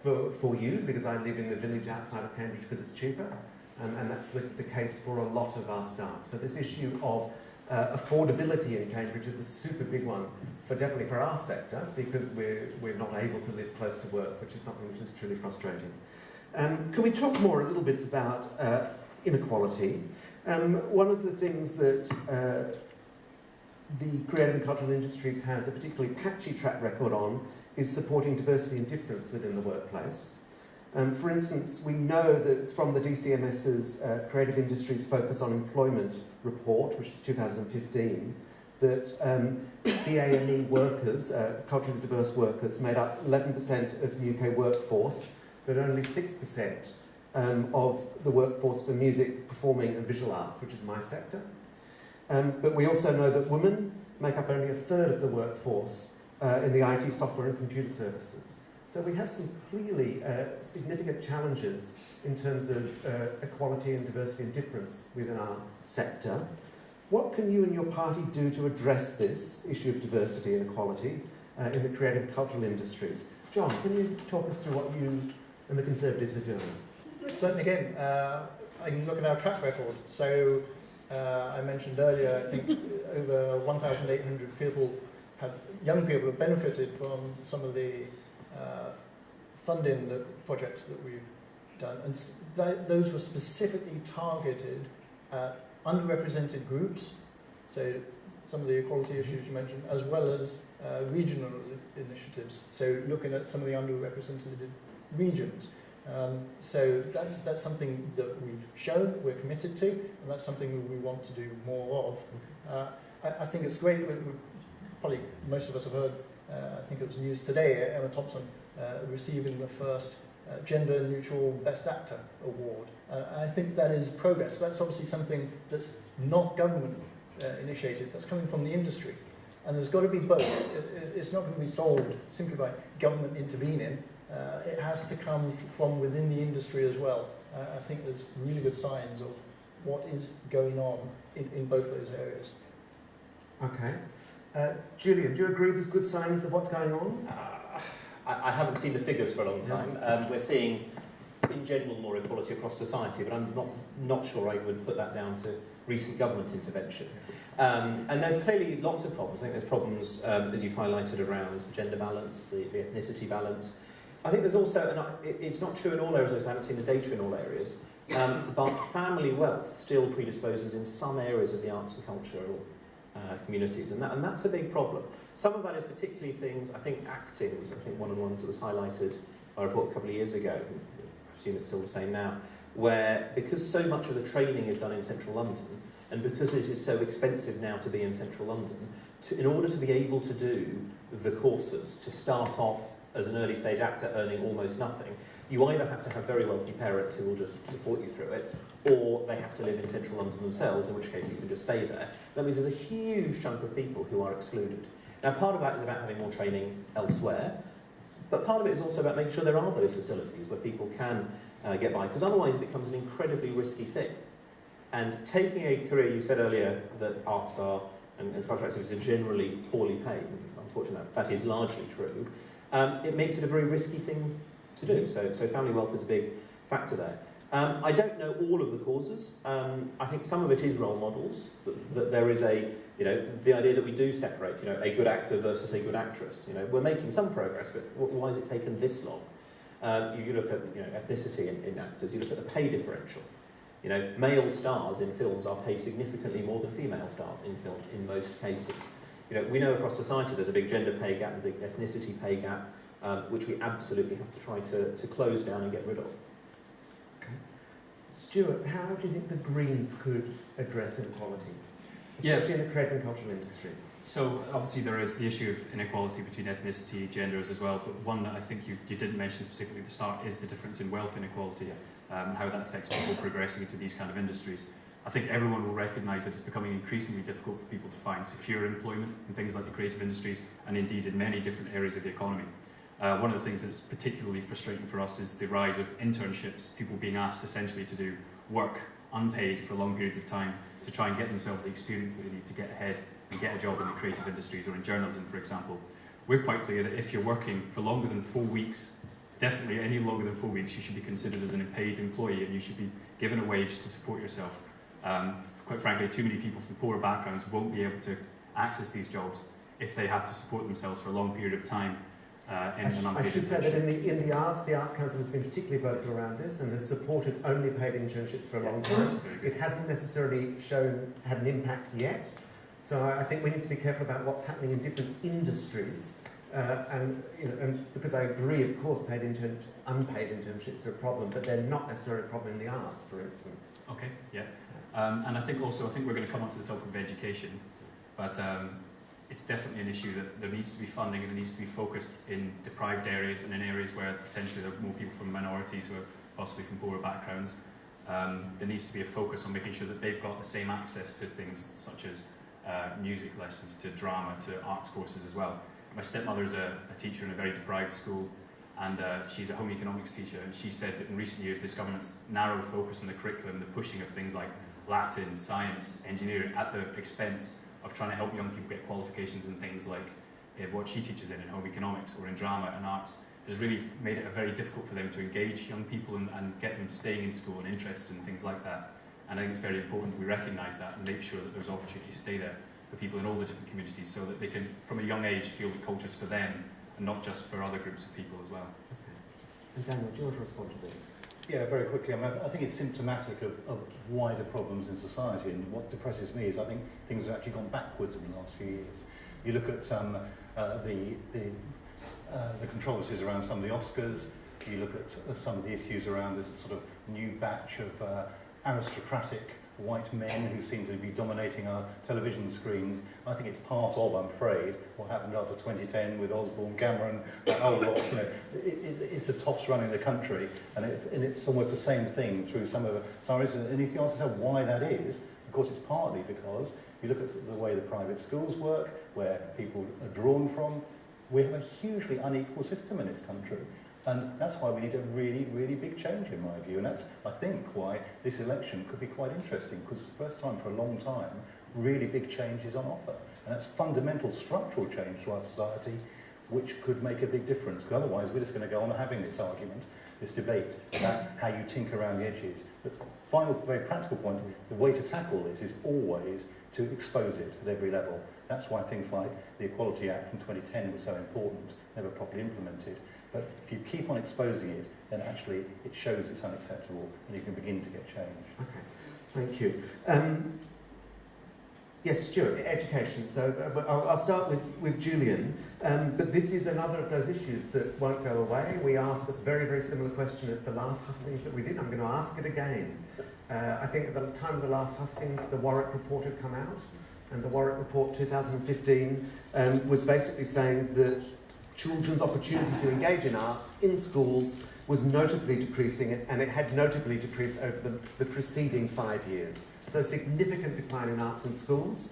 for you, because I live in the village outside of Cambridge because it's cheaper, and that's the case for a lot of our staff. So this issue of affordability in Cambridge is a super big one, definitely for our sector, because we're not able to live close to work, which is something which is truly frustrating. Can we talk more a little bit about inequality? One of the things that the creative and cultural industries has a particularly patchy track record on is supporting diversity and difference within the workplace. For instance, we know that from the DCMS's Creative Industries Focus on Employment report, which is 2015, that BAME workers, culturally diverse workers, made up 11% of the UK workforce, but only 6% of the workforce for music, performing and visual arts, which is my sector. But we also know that women make up only a third of the workforce in the IT, software and computer services. So we have some clearly significant challenges in terms of equality and diversity and difference within our sector. What can you and your party do to address this issue of diversity and equality in the creative and cultural industries? John, can you talk us through what you and the Conservatives are doing? Certainly can. I can look at our track record. So I mentioned earlier, I think over 1,800 people young people have benefited from some of the funding projects that we've done, and those were specifically targeted at underrepresented groups, so some of the equality issues you mentioned, as well as regional initiatives, so looking at some of the underrepresented regions. So that's something that we've shown, we're committed to, and that's something we want to do more of. I think it's great, probably most of us have heard, I think it was news today, Emma Thompson receiving the first Gender Neutral Best Actor award. I think that is progress. That's obviously something that's not government initiated, that's coming from the industry. And there's got to be both. It's not going to be solved simply by government intervening. It has to come from within the industry as well. I think there's really good signs of what is going on in both those areas. Okay. Julian, do you agree with good signs of what's going on? I haven't seen the figures for a long time. We're seeing, in general, more equality across society, but I'm not sure I would put that down to recent government intervention. And there's clearly lots of problems. I think there's problems, as you've highlighted, around gender balance, the ethnicity balance. I think there's also, and it's not true in all areas, I haven't seen the data in all areas, but family wealth still predisposes in some areas of the arts and cultural communities, and that's a big problem. Some of that is particularly things, I think acting was one of the ones that was highlighted by a report a couple of years ago, I assume it's still the same now, where because so much of the training is done in central London, and because it is so expensive now to be in central London, in order to be able to do the courses, to start off as an early stage actor earning almost nothing, you either have to have very wealthy parents who will just support you through it, or they have to live in central London themselves, in which case you can just stay there. That means there's a huge chunk of people who are excluded. Now, part of that is about having more training elsewhere, but part of it is also about making sure there are those facilities where people can get by, because otherwise it becomes an incredibly risky thing. And taking a career, you said earlier that arts are, and cultural activities are generally poorly paid. Unfortunately, that is largely true. It makes it a very risky thing to do. So family wealth is a big factor there. I don't know all of the causes. I think some of it is role models, that there is the idea that we do separate, a good actor versus a good actress. We're making some progress, but why has it taken this long? You look at ethnicity in actors, you look at the pay differential. Male stars in films are paid significantly more than female stars in film in most cases. We know across society there's a big gender pay gap, a big ethnicity pay gap, which we absolutely have to try to close down and get rid of. Okay. Stuart, how do you think the Greens could address inequality, Yeah. especially in the creative and cultural industries? So obviously there is the issue of inequality between ethnicity, genders as well, but one that I think you didn't mention specifically at the start is the difference in wealth inequality, and how that affects people progressing into these kind of industries. I think everyone will recognise that it's becoming increasingly difficult for people to find secure employment in things like the creative industries, and indeed in many different areas of the economy. One of the things that's particularly frustrating for us is the rise of internships, people being asked essentially to do work unpaid for long periods of time to try and get themselves the experience that they need to get ahead and get a job in the creative industries or in journalism, for example. We're quite clear that if you're working for longer than 4 weeks, definitely any longer than 4 weeks, you should be considered as an paid employee and you should be given a wage to support yourself. Quite frankly, too many people from poorer backgrounds won't be able to access these jobs if they have to support themselves for a long period of time in an unpaid I should say that internship. in the Arts Council has been particularly vocal around this and has supported only paid internships for a long time. It hasn't necessarily had an impact yet. So I think we need to be careful about what's happening in different industries. And because I agree, of course, unpaid internships are a problem, but they're not necessarily a problem in the arts, for instance. Okay, yeah. And I think we're going to come on to the topic of education, but it's definitely an issue that there needs to be funding and it needs to be focused in deprived areas and in areas where potentially there are more people from minorities who are possibly from poorer backgrounds. There needs to be a focus on making sure that they've got the same access to things such as music lessons, to drama, to arts courses as well. My stepmother's a teacher in a very deprived school, and she's a home economics teacher, and she said that in recent years this government's narrow focus on the curriculum, the pushing of things like Latin, science, engineering at the expense of trying to help young people get qualifications in things like what she teaches in home economics or in drama and arts, has really made it very difficult for them to engage young people and get them staying in school and interested in things like that. And I think it's very important that we recognise that and make sure that there's opportunities to stay there for people in all the different communities so that they can, from a young age, feel the culture's for them and not just for other groups of people as well. Okay. And Daniel, do you want to respond to this? Yeah, very quickly. I think it's symptomatic of wider problems in society, and what depresses me is I think things have actually gone backwards in the last few years. You look at the controversies around some of the Oscars, you look at some of the issues around this sort of new batch of aristocratic white men who seem to be dominating our television screens. I think it's part of, I'm afraid, what happened after 2010 with Osborne, Cameron, that whole lot. It's the tops running the country, and it's almost the same thing through some of the reasons. And you can ask yourself why that is. Of course, it's partly because you look at the way the private schools work, where people are drawn from. We have a hugely unequal system in this country. And that's why we need a really, really big change, in my view. And that's, I think, why this election could be quite interesting, because it's the first time for a long time, really big change is on offer. And that's fundamental structural change to our society, which could make a big difference. Because otherwise, we're just going to go on having this argument, this debate about how you tinker around the edges. But final, very practical point, the way to tackle this is always to expose it at every level. That's why things like the Equality Act from 2010 was so important, never properly implemented. But if you keep on exposing it, then actually it shows it's unacceptable and you can begin to get change. Okay, thank you. Yes, Stuart, education. So I'll start with Julian. But this is another of those issues that won't go away. We asked this very, very similar question at the last hustings that we did. I'm going to ask it again. I think at the time of the last hustings, the Warwick report had come out. And the Warwick report 2015 was basically saying that children's opportunity to engage in arts in schools was notably decreasing, and it had notably decreased over the preceding 5 years. So significant decline in arts in schools.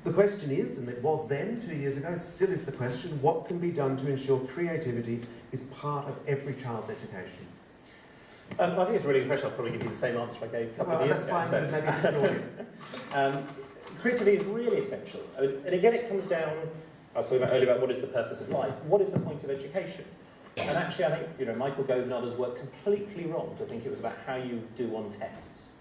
The question is, and it was then, 2 years ago, still is the question, what can be done to ensure creativity is part of every child's education? I think it's a really good question. I'll probably give you the same answer I gave a couple of years ago. That's fine, maybe for the audience. Creativity is really essential. And again, it comes down, I was talking about earlier about what is the purpose of life. What is the point of education? And actually, I think Michael Gove and others were completely wrong to think it was about how you do on tests.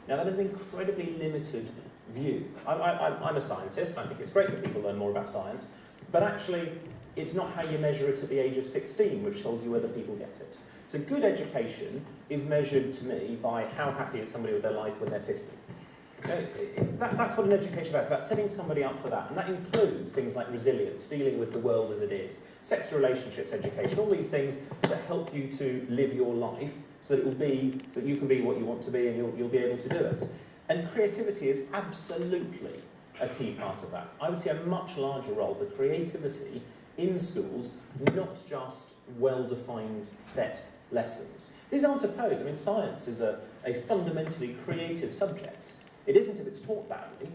Now, that is an incredibly limited view. I'm a scientist, and I think it's great that people learn more about science, but actually, it's not how you measure it at the age of 16, which tells you whether people get it. So good education is measured, to me, by how happy is somebody with their life when they're 50. That's what an education is about. It's about setting somebody up for that. And that includes things like resilience, dealing with the world as it is, sex relationships education, all these things that help you to live your life so that it will be that you can be what you want to be and you'll be able to do it. And creativity is absolutely a key part of that. I would see a much larger role for creativity in schools, not just well-defined set lessons. These aren't opposed. I mean, science is a fundamentally creative subject. It isn't if it's taught badly,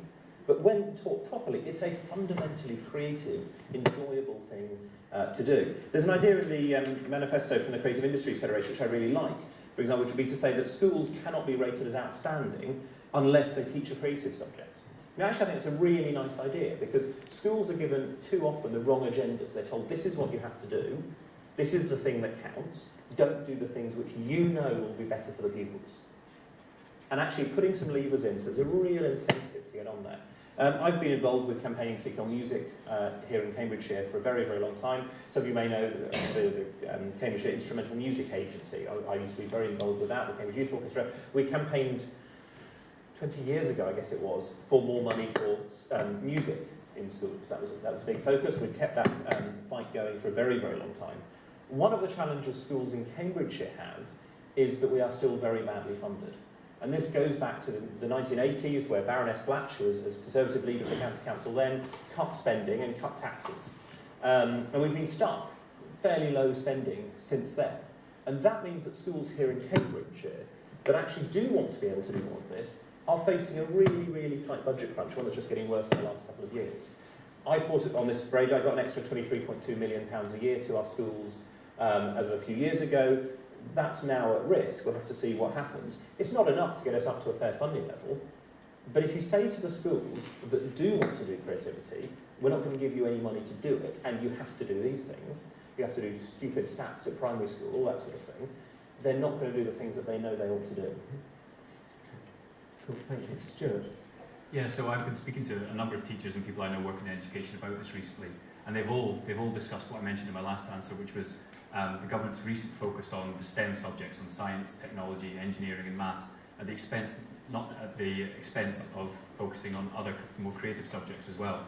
but when taught properly, it's a fundamentally creative, enjoyable thing to do. There's an idea in the manifesto from the Creative Industries Federation which I really like, for example, which would be to say that schools cannot be rated as outstanding unless they teach a creative subject. Now, actually, I think it's a really nice idea because schools are given too often the wrong agendas. They're told, this is what you have to do, this is the thing that counts, don't do the things which you know will be better for the pupils. And actually putting some levers in, so there's a real incentive to get on there. I've been involved with campaigning particularly on music here in Cambridgeshire for a very, very long time. Some of you may know the Cambridgeshire Instrumental Music Agency. I used to be very involved with that, the Cambridge Youth Orchestra. We campaigned 20 years ago, I guess it was, for more money for music in schools. That was a big focus. We've kept that fight going for a very, very long time. One of the challenges schools in Cambridgeshire have is that we are still very badly funded. And this goes back to the 1980s, where Baroness Blatch, who was Conservative leader of the County Council then, cut spending and cut taxes. And we've been stuck, fairly low spending since then. And that means that schools here in Cambridgeshire that actually do want to be able to do more of this are facing a really, really tight budget crunch, one that's just getting worse in the last couple of years. I fought on this for age. I got an extra £23.2 million a year to our schools as of a few years ago. That's now at risk. We'll have to see what happens. It's not enough to get us up to a fair funding level, but if you say to the schools that do want to do creativity, we're not going to give you any money to do it, and you have to do these things, you have to do stupid SATs at primary school, all that sort of thing, they're not going to do the things that they know they ought to do. Cool, thank you. Stuart? Yeah, so I've been speaking to a number of teachers and people I know working in education about this recently, and they've all discussed what I mentioned in my last answer, which was the government's recent focus on the STEM subjects, on science, technology, engineering and maths, at the expense, not at the expense of focusing on other more creative subjects as well.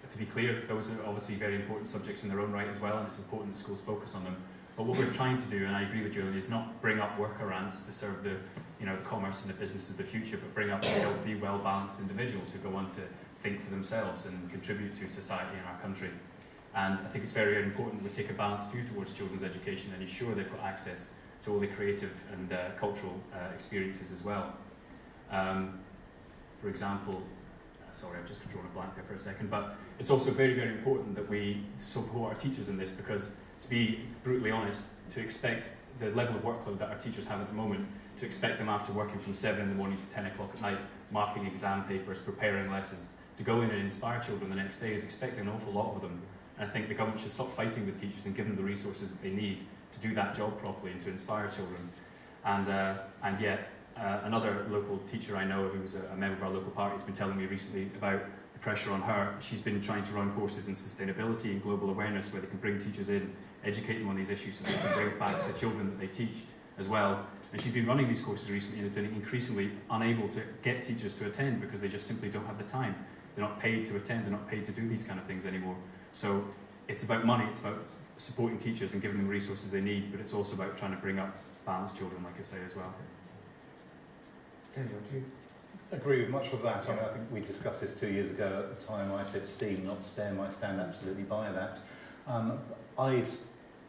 But to be clear, those are obviously very important subjects in their own right as well, and it's important that schools focus on them. But what we're trying to do, and I agree with Julian, is not bring up workarounds to serve the commerce and the business of the future, but bring up healthy, well-balanced individuals who go on to think for themselves and contribute to society in our country. And I think it's very, very important that we take a balanced view towards children's education and ensure they've got access to all the creative and cultural experiences as well. For example, sorry, I've just drawn a blank there for a second, but it's also very, very important that we support our teachers in this because, to be brutally honest, to expect the level of workload that our teachers have at the moment, to expect them after working from 7 in the morning to 10 o'clock at night, marking exam papers, preparing lessons, to go in and inspire children the next day is expecting an awful lot of them. And I think the government should stop fighting with teachers and give them the resources that they need to do that job properly and to inspire children. And yet, another local teacher I know who's a member of our local party has been telling me recently about the pressure on her. She's been trying to run courses in sustainability and global awareness where they can bring teachers in, educate them on these issues so they can bring it back to the children that they teach as well. And she's been running these courses recently and has been increasingly unable to get teachers to attend because they just simply don't have the time. They're not paid to attend, they're not paid to do these kind of things anymore. So it's about money, it's about supporting teachers and giving them the resources they need, but it's also about trying to bring up balanced children, like I say, as well. Daniel, do you? Agree with much of that. I think we discussed this 2 years ago. At the time I said STEAM, not STEM. I stand absolutely by that. I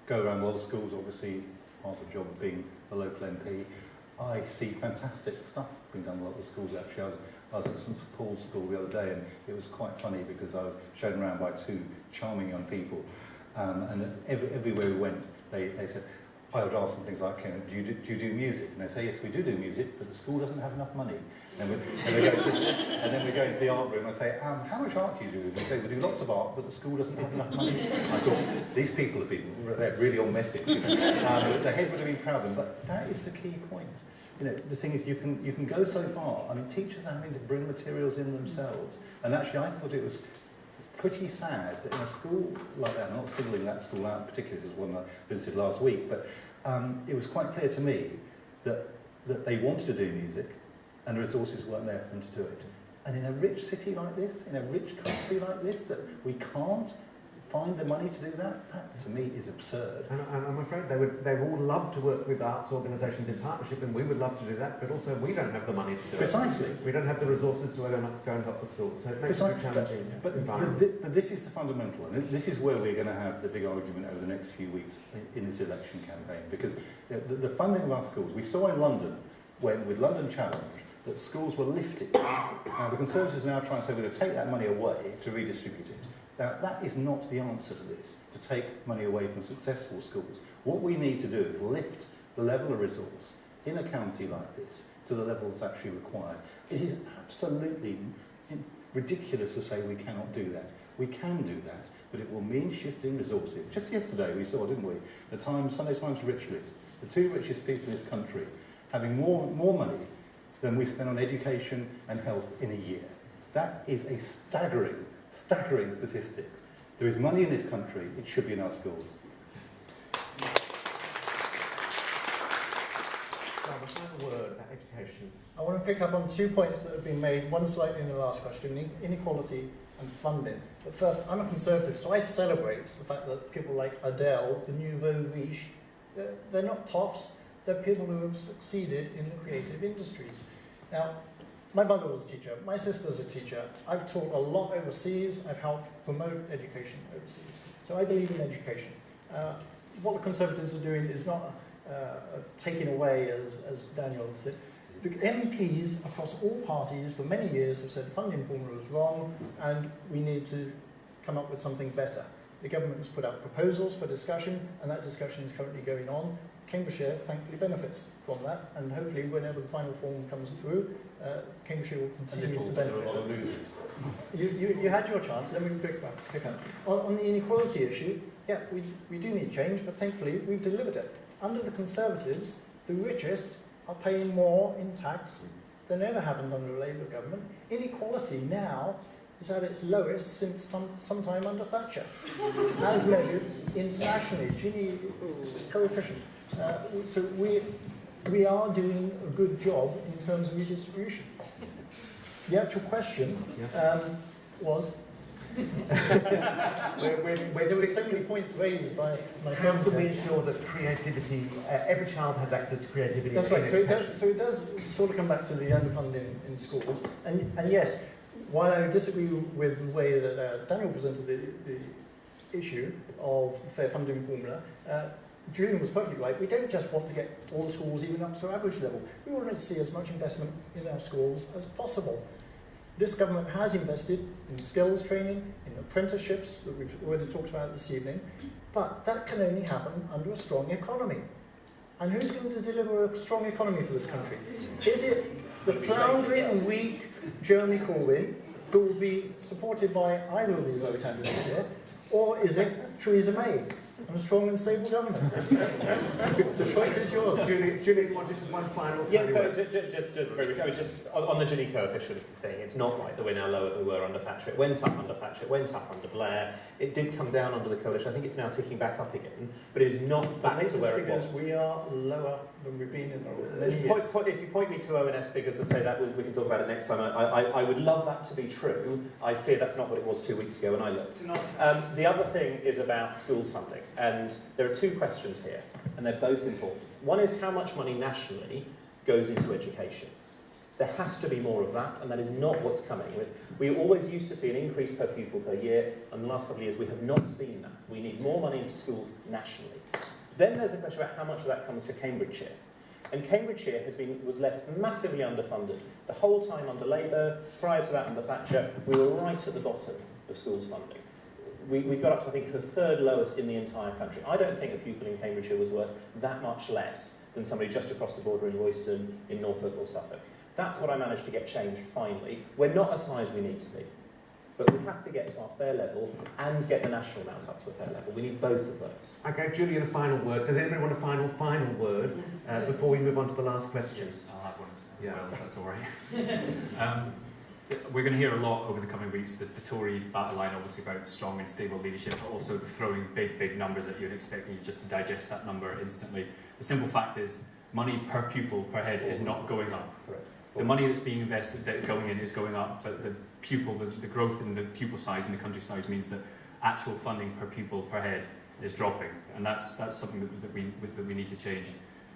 go around a lot of schools, obviously, part of the job of being a local MP. I see fantastic stuff being done in a lot of the schools, actually. I was at St Paul's School the other day, and it was quite funny because I was shown around by two charming young people, and everywhere we went, they said, I would ask them things like, do you do music? And they say, yes, we do music, but the school doesn't have enough money. And then we go into the art room and I say, how much art do you do? And they say, we do lots of art, but the school doesn't have enough money. I thought, these people have been, they're really on message. You know? The head would have been proud of them, but that is the key point. You know, the thing is, you can go so far. I mean, teachers are having to bring materials in themselves. And actually, I thought it was pretty sad that in a school like that, I'm not singling that school out particularly, as one I visited last week, but it was quite clear to me that they wanted to do music and the resources weren't there for them to do it. And in a rich city like this, in a rich country like this, that we can't find the money to do that, that to me is absurd. And I'm afraid they would all love to work with arts organisations in partnership, and we would love to do that, but also we don't have the money to do Precisely. it. We don't have the resources to go and help the schools, so it makes it a challenging environment. But this is the fundamental, and this is where we're going to have the big argument over the next few weeks in this election campaign, because the funding of our schools, we saw in London, when with London Challenge, that schools were lifted. Now the Conservatives are now trying to say we're going to take that money away to redistribute it. Now, that is not the answer to this, to take money away from successful schools. What we need to do is lift the level of resource in a county like this to the level that's actually required. It is absolutely ridiculous to say we cannot do that. We can do that, but it will mean shifting resources. Just yesterday we saw, didn't we, the Sunday Times rich list, the two richest people in this country having more money than we spend on education and health in a year. That is a staggering statistic. There is money in this country, it should be in our schools. Well, the final word about education. I want to pick up on 2 points that have been made, one slightly in the last question, inequality and funding. But first, I'm a Conservative, so I celebrate the fact that people like Adele, the nouveau riche, they're not toffs, they're people who have succeeded in the creative industries. Now, my mother was a teacher, my sister's a teacher, I've taught a lot overseas, I've helped promote education overseas. So I believe in education. What the Conservatives are doing is not taking away, as Daniel said. The MPs across all parties for many years have said the funding formula is wrong and we need to come up with something better. The government has put out proposals for discussion and that discussion is currently going on. Cambridgeshire thankfully benefits from that, and hopefully whenever the final form comes through, Cambridgeshire will continue to benefit. There are a lot of losers. You had your chance, let me pick up. On the inequality issue, yeah, we do need change, but thankfully we've delivered it. Under the Conservatives, the richest are paying more in tax than ever happened under a Labour government. Inequality now is at its lowest since sometime under Thatcher, as measured internationally, Gini coefficient. So we are doing a good job in terms of redistribution. The actual question was, there were so many points raised by my How friends. do we ensure that creativity, every child has access to creativity? That's right. So it does sort of come back to the underfunding in schools. And yes, while I disagree with the way that Daniel presented the issue of the fair funding formula, Julian was perfectly right. We don't just want to get all the schools even up to average level. We want to see as much investment in our schools as possible. This government has invested in skills training, in apprenticeships that we've already talked about this evening, but that can only happen under a strong economy. And who's going to deliver a strong economy for this country? Is it the floundering, weak Jeremy Corbyn, who will be supported by either of these other candidates here, or is it Theresa May and a strong and stable government? The choice is yours. Julian wanted just one final. Yeah, so just very briefly, I mean, just on the Gini coefficient thing, it's not right that we're now lower than we were under Thatcher. It went up under Thatcher, it went up under Blair. It did come down under the coalition. I think it's now ticking back up again, but it is not back to where it was. We are lower than we've been in If you point me to ONS figures that say that, we can talk about it next time. I would love that to be true. I fear that's not what it was 2 weeks ago when I looked. The other thing is about schools funding, and there are two questions here, and they're both important. One is how much money nationally goes into education. There has to be more of that, and that is not what's coming. We always used to see an increase per pupil per year, and the last couple of years we have not seen that. We need more money into schools nationally. Then there's a question about how much of that comes to Cambridgeshire. And Cambridgeshire was left massively underfunded. The whole time under Labour, prior to that under Thatcher, we were right at the bottom of schools funding. We got up to, I think, the third lowest in the entire country. I don't think a pupil in Cambridgeshire was worth that much less than somebody just across the border in Royston, in Norfolk or Suffolk. That's what I managed to get changed finally. We're not as high as we need to be, but we have to get to our fair level and get the national amount up to a fair level. We need both of those. Okay, Julian, a final word. Does anybody want a final word before we move on to the last question? Yes, I'll have one as well, if that's all right. We're going to hear a lot over the coming weeks the Tory battle line, obviously, about strong and stable leadership, but also throwing big numbers at you and expecting you just to digest that number instantly. The simple fact is, money per pupil per head is not going up. Correct. The money that's being invested, that going in, is going up, but the growth in the pupil size and the country size means that actual funding per pupil per head is dropping, and that's something that we need to change.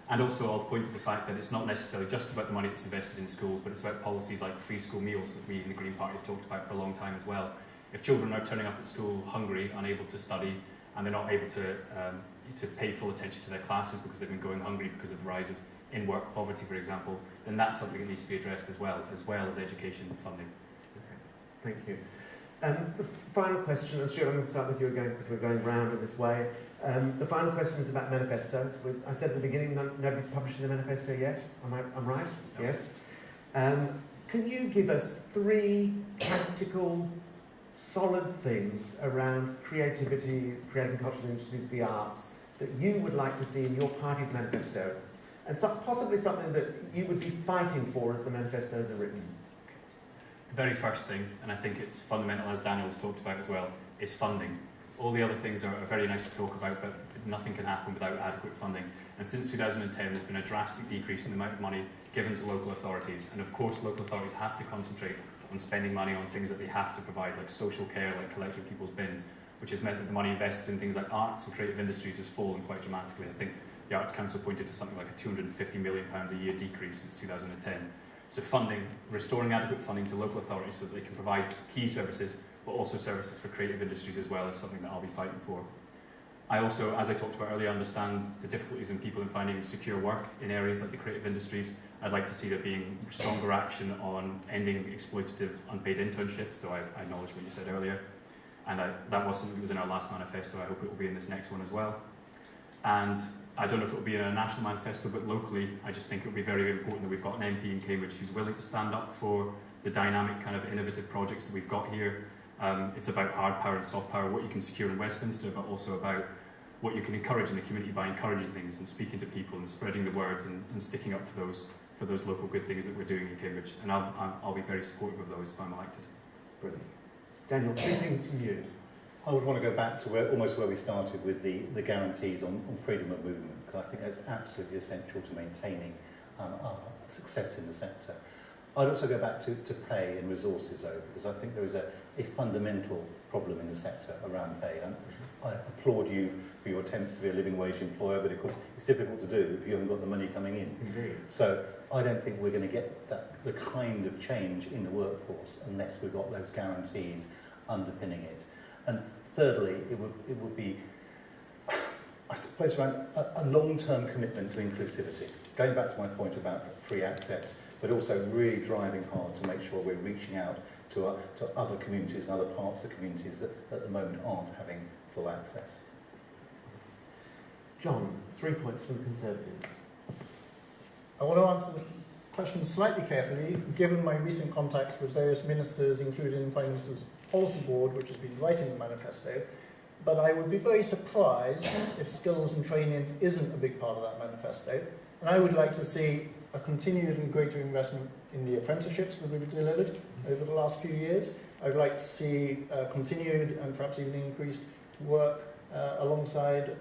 And also, I'll point to the fact that it's not necessarily just about the money that's invested in schools, but it's about policies like free school meals that we in the Green Party have talked about for a long time as well. If children are turning up at school hungry, unable to study, and they're not able to pay full attention to their classes because they've been going hungry because of the rise of in-work poverty, for example, then that's something that needs to be addressed as well as education funding. Okay, thank you. The final question, and Stuart, I'm going to start with you again because we're going round in this way. The final question is about manifestos. I said at the beginning, nobody's publishing a manifesto yet. I'm right? No. Yes. Can you give us 3 practical, solid things around creativity, creative and cultural industries, the arts, that you would like to see in your party's manifesto? And possibly something that you would be fighting for as the manifestos are written. The very first thing, and I think it's fundamental, as Daniel's talked about as well, is funding. All the other things are very nice to talk about, but nothing can happen without adequate funding. And since 2010, there's been a drastic decrease in the amount of money given to local authorities. And of course, local authorities have to concentrate on spending money on things that they have to provide, like social care, like collecting people's bins, which has meant that the money invested in things like arts and creative industries has fallen quite dramatically. I think the Arts Council pointed to something like a £250 million a year decrease since 2010. So funding, restoring adequate funding to local authorities so that they can provide key services, but also services for creative industries as well, is something that I'll be fighting for. I also, as I talked about earlier, understand the difficulties in people in finding secure work in areas like the creative industries. I'd like to see there being stronger action on ending exploitative unpaid internships, though I acknowledge what you said earlier. And that was something that was in our last manifesto. I hope it will be in this next one as well. And I don't know if it will be in a national manifesto, but locally, I just think it will be very, very important that we've got an MP in Cambridge who's willing to stand up for the dynamic kind of innovative projects that we've got here. It's about hard power and soft power, what you can secure in Westminster, but also about what you can encourage in the community by encouraging things and speaking to people and spreading the words and sticking up for those local good things that we're doing in Cambridge. And I'll be very supportive of those if I'm elected. Brilliant. Daniel, 3 things from you. I would want to go back to almost where we started with the guarantees on freedom of movement, because I think that's absolutely essential to maintaining our success in the sector. I'd also go back to pay and resources, though, because I think there is a fundamental problem in the sector around pay. And I applaud you for your attempts to be a living wage employer, but of course it's difficult to do if you haven't got the money coming in. Indeed. So I don't think we're going to get the kind of change in the workforce unless we've got those guarantees underpinning it. And thirdly, it would be, I suppose, around a long-term commitment to inclusivity. Going back to my point about free access, but also really driving hard to make sure we're reaching out to other communities and other parts of the communities that at the moment aren't having full access. John, 3 points from the Conservatives. I want to answer the question slightly carefully, given my recent contacts with various ministers, including the Prime Minister's Policy Board, which has been writing the manifesto, but I would be very surprised if skills and training isn't a big part of that manifesto. And I would like to see a continued and greater investment in the apprenticeships that we've delivered over the last few years. I would like to see continued and perhaps even increased work alongside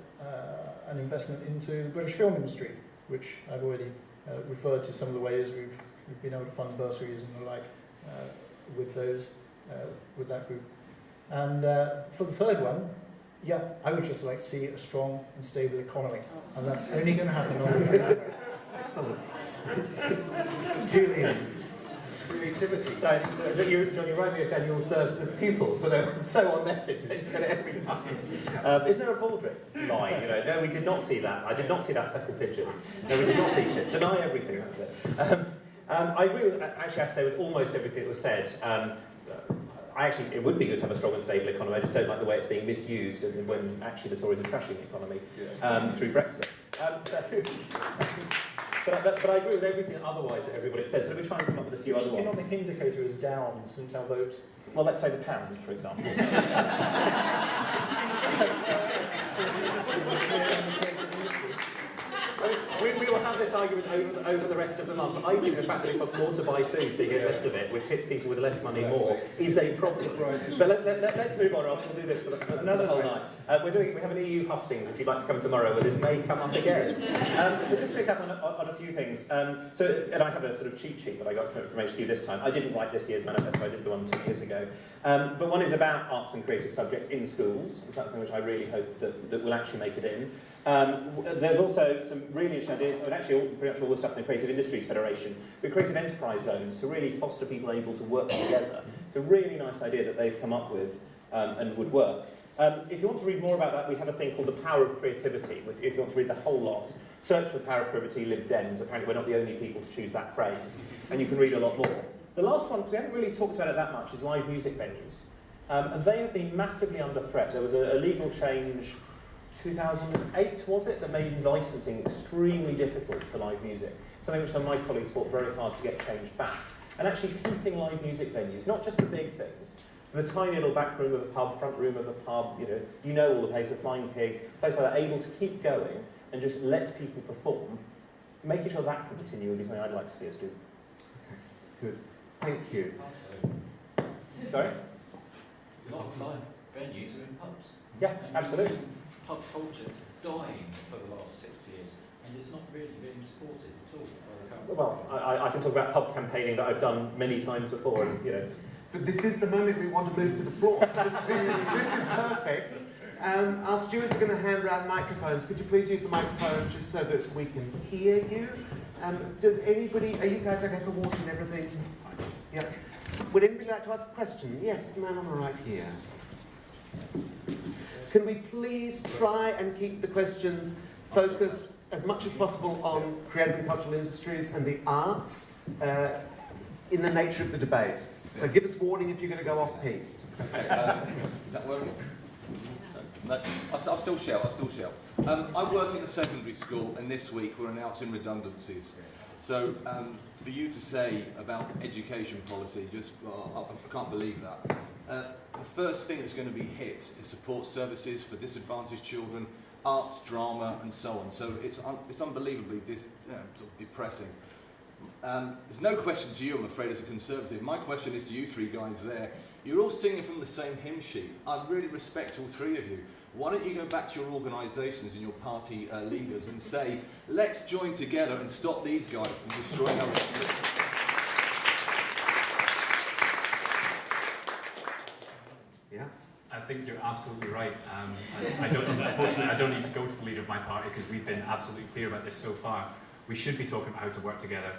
an investment into the British film industry, which I've already referred to some of the ways we've been able to fund bursaries and the like with that group. And for the third one, yeah, I would just like to see a strong and stable economy, and that's only going to happen on the Excellent. Julian. creativity. So you're right here, Daniel serves the pupils, so they're so on message. They said it every time. Is there a baldrick line? No, we did not see that. I did not see that speckled pigeon. No, we did not see it. Deny everything. That's it. I agree with, actually, I have to say, with almost everything that was said. It would be good to have a strong and stable economy. I just don't like the way it's being misused, and when actually the Tories are trashing the economy through Brexit. But I agree with everything otherwise that everybody said. So let me try and come up with a few other ones. The economic indicator is down since our vote. Well, let's say the pound, for example. We will have this argument over the rest of the month. I think the fact that it costs more to buy food so you get less of it, which hits people with less money more, is a problem. But let's move on, or else we'll do this for the whole night. We have an EU hustings, if you'd like to come tomorrow, where this may come up again. We'll just pick up on a few things. And I have a sort of cheat sheet that I got from HQ this time. I didn't write this year's manifesto, I did the one 2 years ago. But one is about arts and creative subjects in schools. It's something which I really hope that will actually make it in. There's also some really interesting ideas, and actually pretty much all the stuff in the Creative Industries Federation, with creative enterprise zones to really foster people able to work together. It's a really nice idea that they've come up with and would work. If you want to read more about that, we have a thing called The Power of Creativity. If you want to read the whole lot, search for The Power of Creativity, Lib Dems. Apparently we're not the only people to choose that phrase, and you can read a lot more. The last one, we haven't really talked about it that much, is live music venues. And they have been massively under threat. There was a legal change 2008, was it, that made licensing extremely difficult for live music. Something which some of my colleagues fought very hard to get changed back. And actually keeping live music venues, not just the big things, the tiny little back room of a pub, front room of a pub, you know all the places, Flying Pig, places like that, able to keep going and just let people perform, making sure that can continue would be something I'd like to see us do. Okay, good. Thank you. Sorry? A lot of live venues are in pubs. Yeah, absolutely. Pub culture dying for the last 6 years, and it's not really being supported at all by the government. Well, I can talk about pub campaigning that I've done many times before, and But this is the moment we want to move to the floor. This is perfect. Our stewards are going to hand around microphones. Could you please use the microphone just so that we can hear you? Does anybody, are you guys okay for water and everything? Yeah. Would anybody like to ask a question? Yes, the man on the right here. Can we please try and keep the questions focused as much as possible on creative and cultural industries and the arts in the nature of the debate? So give us warning if you're going to go off-piste. Okay, is that working? No, I'll still shout. I work in a secondary school, and this week we're announcing redundancies. So for you to say about education policy, I can't believe that. The first thing that's going to be hit is support services for disadvantaged children, arts, drama, and so on. So it's unbelievably sort of depressing. There's no question to you, I'm afraid, as a Conservative. My question is to you three guys there. You're all singing from the same hymn sheet. I really respect all three of you. Why don't you go back to your organisations and your party leaders and say, let's join together and stop these guys from destroying our republic. Yeah. I think you're absolutely right. Unfortunately, I don't need to go to the leader of my party because we've been absolutely clear about this so far. We should be talking about how to work together.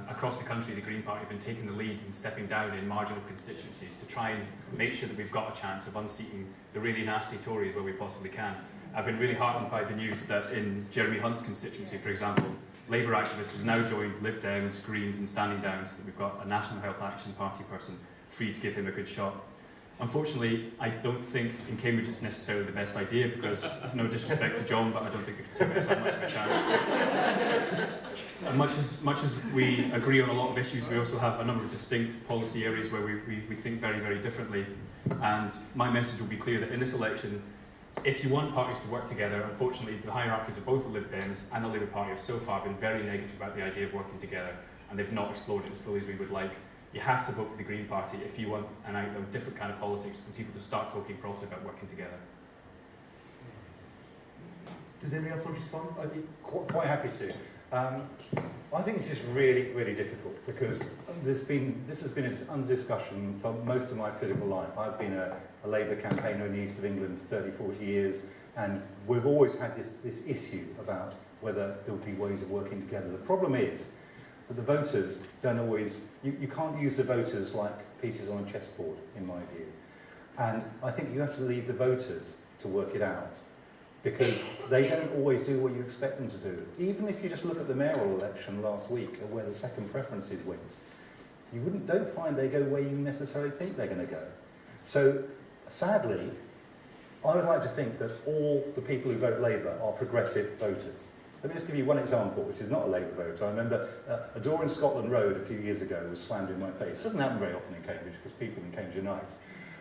Across the country, the Green Party have been taking the lead and stepping down in marginal constituencies to try and make sure that we've got a chance of unseating the really nasty Tories where we possibly can. I've been really heartened by the news that in Jeremy Hunt's constituency, for example, Labour activists have now joined Lib Dems, Greens and Standing Down so that we've got a National Health Action Party person free to give him a good shot. Unfortunately, I don't think in Cambridge it's necessarily the best idea because, no disrespect to John, but I don't think the Conservatives have much of a chance. And much as we agree on a lot of issues, we also have a number of distinct policy areas where we think very, very differently. And my message will be clear that in this election, if you want parties to work together, unfortunately the hierarchies of both the Lib Dems and the Labour Party have so far been very negative about the idea of working together, and they've not explored it as fully as we would like. You have to vote for the Green Party if you want an outcome, different kind of politics, and people to start talking properly about working together. Does anybody else want to respond? I'd be quite happy to. I think this is really, really difficult because this has been under discussion for most of my political life. I've been a Labour campaigner in the east of England for 30, 40 years, and we've always had this issue about whether there would be ways of working together. The problem is but the voters don't always, you can't use the voters like pieces on a chessboard, in my view. And I think you have to leave the voters to work it out, because they don't always do what you expect them to do. Even if you just look at the mayoral election last week, or where the second preferences went, you don't find they go where you necessarily think they're going to go. So, sadly, I would like to think that all the people who vote Labour are progressive voters. Let me just give you one example, which is not a Labour voter. I remember a door in Scotland Road a few years ago was slammed in my face. It doesn't happen very often in Cambridge, because people in Cambridge are nice.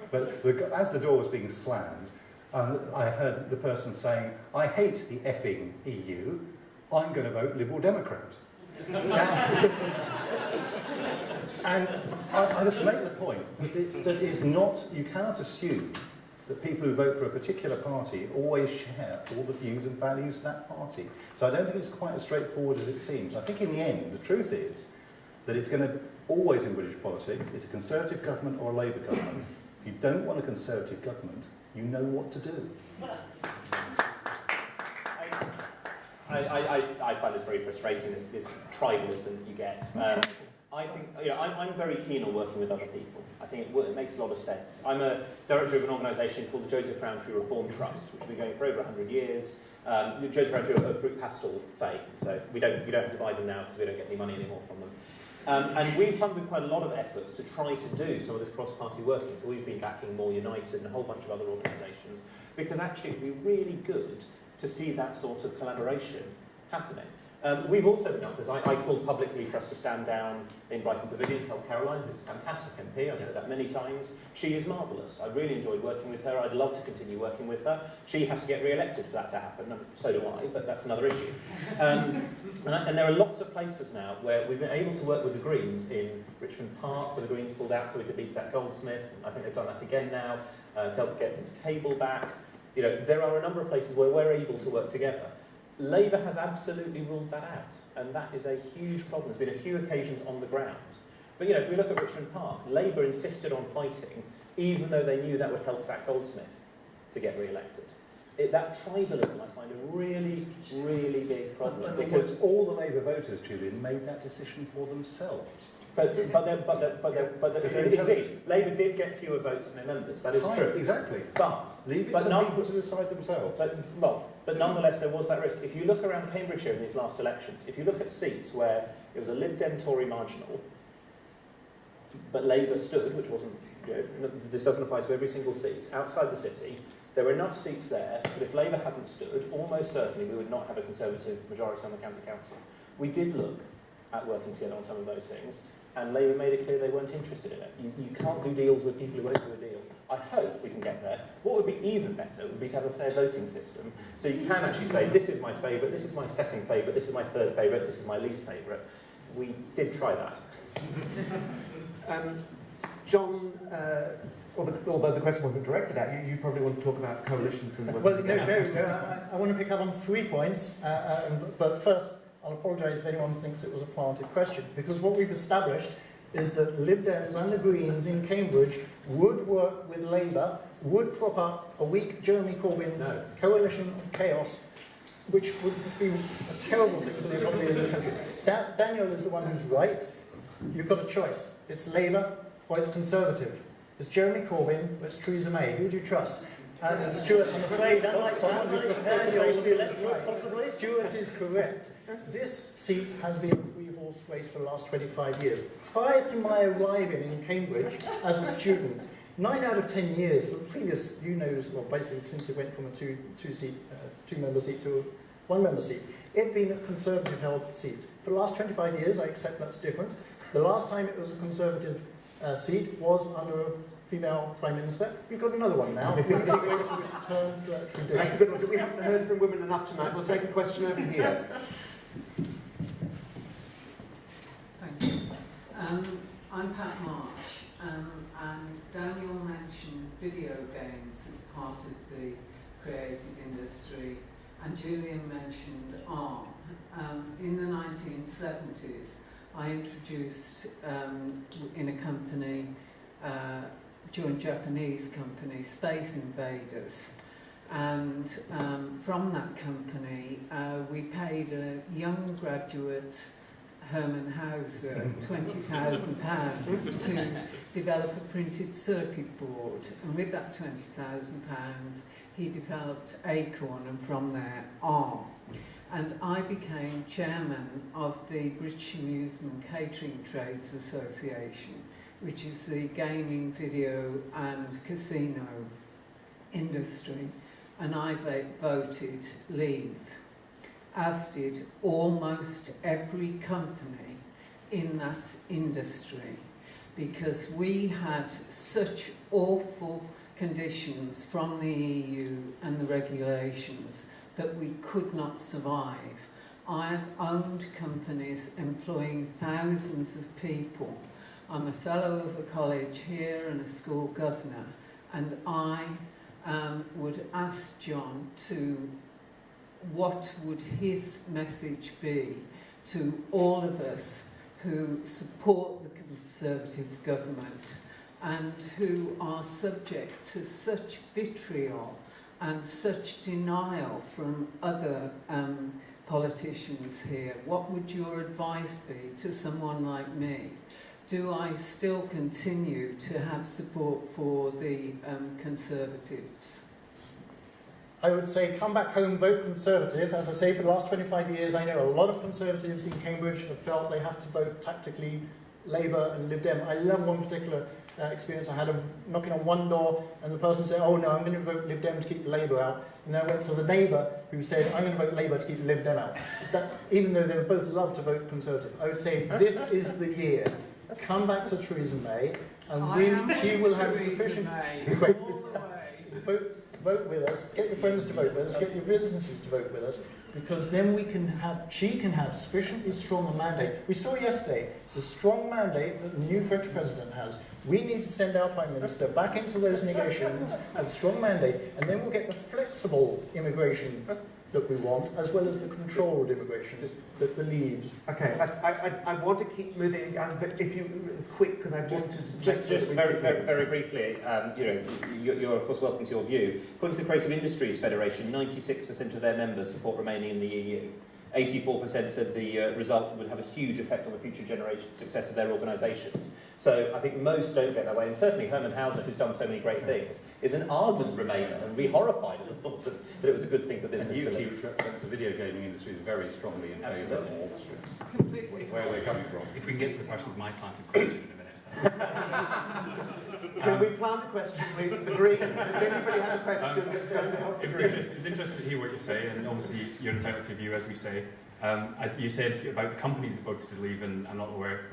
But as the door was being slammed, I heard the person saying, "I hate the effing EU, I'm going to vote Liberal Democrat." And I just make the point that is not, you cannot assume that people who vote for a particular party always share all the views and values of that party. So I don't think it's quite as straightforward as it seems. I think in the end, the truth is that it's going to always in British politics, it's a Conservative government or a Labour government. If you don't want a Conservative government, you know what to do. I find this very frustrating, this tribalism you get. I think, I'm very keen on working with other people. I think it makes a lot of sense. I'm a director of an organisation called the Joseph Rowntree Reform Trust, which has been going for over 100 years. Joseph Rowntree are fruit pastel fake, so we don't have to buy them now because we don't get any money anymore from them. And we've funded quite a lot of efforts to try to do some of this cross-party working. So we've been backing More United and a whole bunch of other organisations, because actually it would be really good to see that sort of collaboration happening. We've also been up, as I called publicly for us to stand down in Brighton Pavilion, tell Caroline, who's a fantastic MP, I've said that many times. She is marvellous. I really enjoyed working with her. I'd love to continue working with her. She has to get re-elected for that to happen, and so do I, but that's another issue. And there are lots of places now where we've been able to work with the Greens in Richmond Park, where the Greens pulled out so we could beat Zach Goldsmith. I think they've done that again now, to help get things table back. There are a number of places where we're able to work together. Labour has absolutely ruled that out, and that is a huge problem. There's been a few occasions on the ground. But if we look at Richmond Park, Labour insisted on fighting, even though they knew that would help Zach Goldsmith to get re-elected. That tribalism, I find, a really, really big problem. Because all the Labour voters, Julian, made that decision for themselves. But indeed, Labour did get fewer votes than their members. That is true. Exactly. But leave it to people to decide themselves. But nonetheless, there was that risk. If you look around Cambridgeshire in these last elections, if you look at seats where it was a Lib Dem Tory marginal, but Labour stood, which wasn't, this doesn't apply to every single seat, outside the city, there were enough seats there that if Labour hadn't stood, almost certainly we would not have a Conservative majority on the county council. We did look at working together on some of those things, and Labour made it clear they weren't interested in it. You can't do deals with people who won't do a deal. I hope we can get there. What would be even better would be to have a fair voting system, so you can actually say, this is my favourite, this is my second favourite, this is my third favourite, this is my least favourite. We did try that. John, although the question wasn't directed at you, you probably want to talk about coalitions and... Well, no, I want to pick up on 3 points, but first, I'll apologise if anyone thinks it was a planted question, because what we've established is that Lib Dems and the Greens in Cambridge would work with Labour, would prop up a weak Jeremy Corbyn's coalition of chaos, which would be a terrible thing for the economy of this country. Daniel is the one who's right. You've got a choice. It's Labour or it's Conservative. It's Jeremy Corbyn or it's Theresa May. Who do you trust? And Stuart, I'm afraid, unlike Daniel, possibly, Stuart is correct. This seat has been a three-horse race for the last 25 years. Prior to my arriving in Cambridge as a student, 9 out of 10 years, the previous, well, basically since it went from a two-member seat to a one-member seat, it'd been a Conservative-held seat. For the last 25 years, I accept that's different. The last time it was a Conservative seat was under a female Prime Minister. We've got another one now. That's a good one. We haven't heard from women enough tonight. We'll take a question over here. Thank you. I'm Pat Marsh, and Daniel mentioned video games as part of the creative industry, and Julian mentioned ARM. In the 1970s, I introduced in a company, joint Japanese company, Space Invaders, and from that company we paid a young graduate Herman Hauser £20,000 to develop a printed circuit board, and with that £20,000 he developed Acorn, and from there ARM. And I became chairman of the British Amusement Catering Trades Association, which is the gaming, video and casino industry, and I voted leave, as did almost every company in that industry, because we had such awful conditions from the EU and the regulations that we could not survive. I've owned companies employing thousands of people. I'm a fellow of a college here and a school governor, and I would ask John what would his message be to all of us who support the Conservative government and who are subject to such vitriol and such denial from other politicians here. What would your advice be to someone like me? Do I still continue to have support for the Conservatives? I would say come back home, vote Conservative. As I say, for the last 25 years, I know a lot of Conservatives in Cambridge have felt they have to vote tactically Labour and Lib Dem. I love one particular experience I had of knocking on one door and the person said, oh no, I'm going to vote Lib Dem to keep Labour out. And then I went to the neighbour who said, I'm going to vote Labour to keep Lib Dem out. Even though they would both love to vote Conservative, I would say this is the year. Come back to Theresa May, and she will have sufficient. Vote with us. Get your friends to vote with us. Get your businesses to vote with us, because then she can have sufficiently strong a mandate. We saw yesterday the strong mandate that the new French president has. We need to send our Prime Minister back into those negotiations with a strong mandate, and then we'll get the flexible immigration that we want, as well as the controlled immigration that believes. Okay, I want to keep moving, but if you quick, because I want to just very briefly, you're of course welcome to your view. According to the Creative Industries Federation, 96% of their members support remaining in the EU. 84% of the result would have a huge effect on the future generation success of their organisations. So I think most don't get that way, and certainly Herman Hauser, who's done so many great things, is an ardent Remainer and be horrified at the thought of that it was a good thing for business to leave. The video gaming industry is very strongly in favour of where we're coming from. If we can get to the question of my planted question in a minute. Can we plant a question, please, for the Greens? Does anybody have a question that's going to help the Greens? It's interesting to hear what you say, and obviously you're entitled to view, as we say. You said about the companies that voted to leave, and I'm not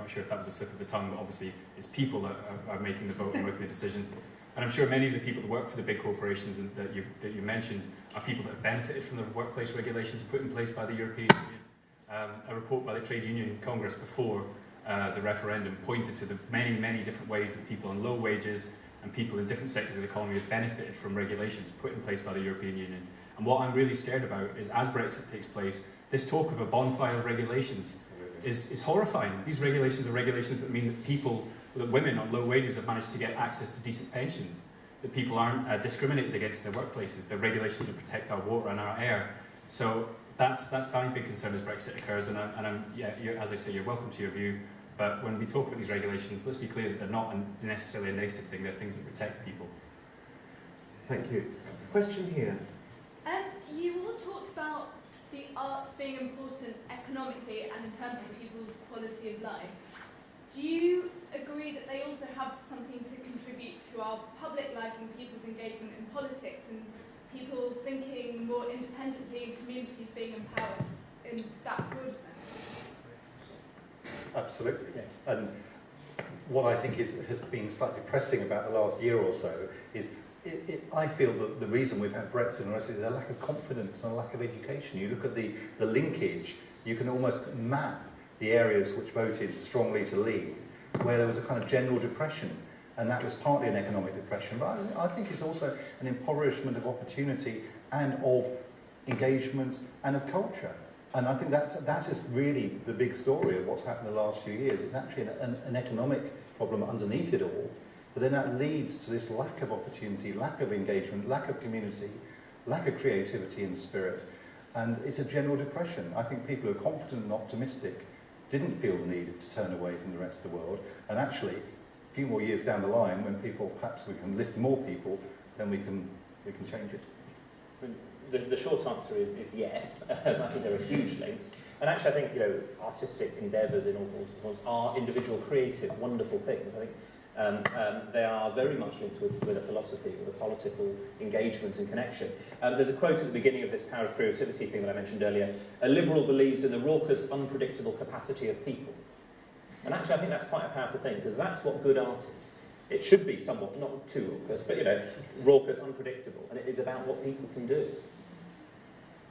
sure if that was a slip of the tongue, but obviously it's people that are making the vote and making the decisions. And I'm sure many of the people that work for the big corporations that you mentioned are people that have benefited from the workplace regulations put in place by the European Union. A report by the Trade Union Congress before the referendum pointed to the many different ways that people on low wages and people in different sectors of the economy have benefited from regulations put in place by the European Union. And what I'm really scared about is, as Brexit takes place, this talk of a bonfire of regulations is horrifying. These regulations are regulations that mean that women on low wages have managed to get access to decent pensions, that people aren't discriminated against in their workplaces. They're regulations that protect our water and our air. So that's my big concern as Brexit occurs. And as I say, you're welcome to your view. But when we talk about these regulations, let's be clear that they're not necessarily a negative thing. They're things that protect people. Thank you. Question here. You all talked about the arts being important economically and in terms of people's quality of life. Do you agree that they also have something to contribute to our public life and people's engagement in politics and people thinking more independently and communities being empowered in that broader sense? Absolutely. Yeah. And what I think has been slightly pressing about the last year or so is I feel that the reason we've had Brexit and the rest is a lack of confidence and a lack of education. You look at the linkage, you can almost map the areas which voted strongly to leave, where there was a kind of general depression, and that was partly an economic depression, but I think it's also an impoverishment of opportunity and of engagement and of culture. And I think that is really the big story of what's happened the last few years. It's actually an economic problem underneath it all, but then that leads to this lack of opportunity, lack of engagement, lack of community, lack of creativity and spirit, and it's a general depression. I think people who are confident and optimistic didn't feel the need to turn away from the rest of the world. And actually, a few more years down the line, when people, perhaps we can lift more people, then we can change it. The short answer is yes. I think there are huge links. And actually, I think, you know, artistic endeavours in all forms are individual, creative, wonderful things. I think they are very much linked with a philosophy, with a political engagement and connection. There's a quote at the beginning of this power of creativity thing that I mentioned earlier. A liberal believes in the raucous, unpredictable capacity of people. And actually, I think that's quite a powerful thing, because that's what good art is. It should be somewhat, not too raucous, but, you know, raucous, unpredictable. And it is about what people can do.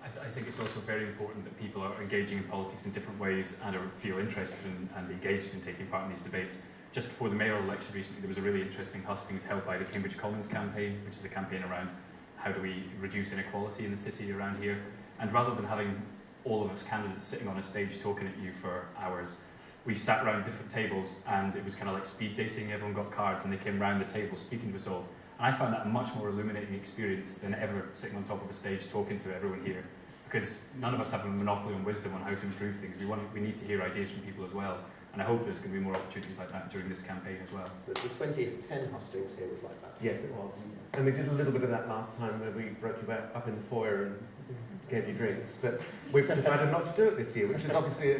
I think it's also very important that people are engaging in politics in different ways and feel interested and engaged in taking part in these debates. Just before the mayoral election recently, there was a really interesting hustings held by the Cambridge Commons campaign, which is a campaign around how do we reduce inequality in the city around here. And rather than having all of us candidates sitting on a stage talking at you for hours, we sat around different tables, and it was kind of like speed dating. Everyone got cards and they came round the table speaking to us all. And I found that a much more illuminating experience than ever sitting on top of a stage talking to everyone here. Because none of us have a monopoly on wisdom on how to improve things. We need to hear ideas from people as well. And I hope there's going to be more opportunities like that during this campaign as well. The 2010 hustings here was like that. Yes, it was. And we did a little bit of that last time where we broke you up in the foyer and gave you drinks. But we've decided not to do it this year, which is obviously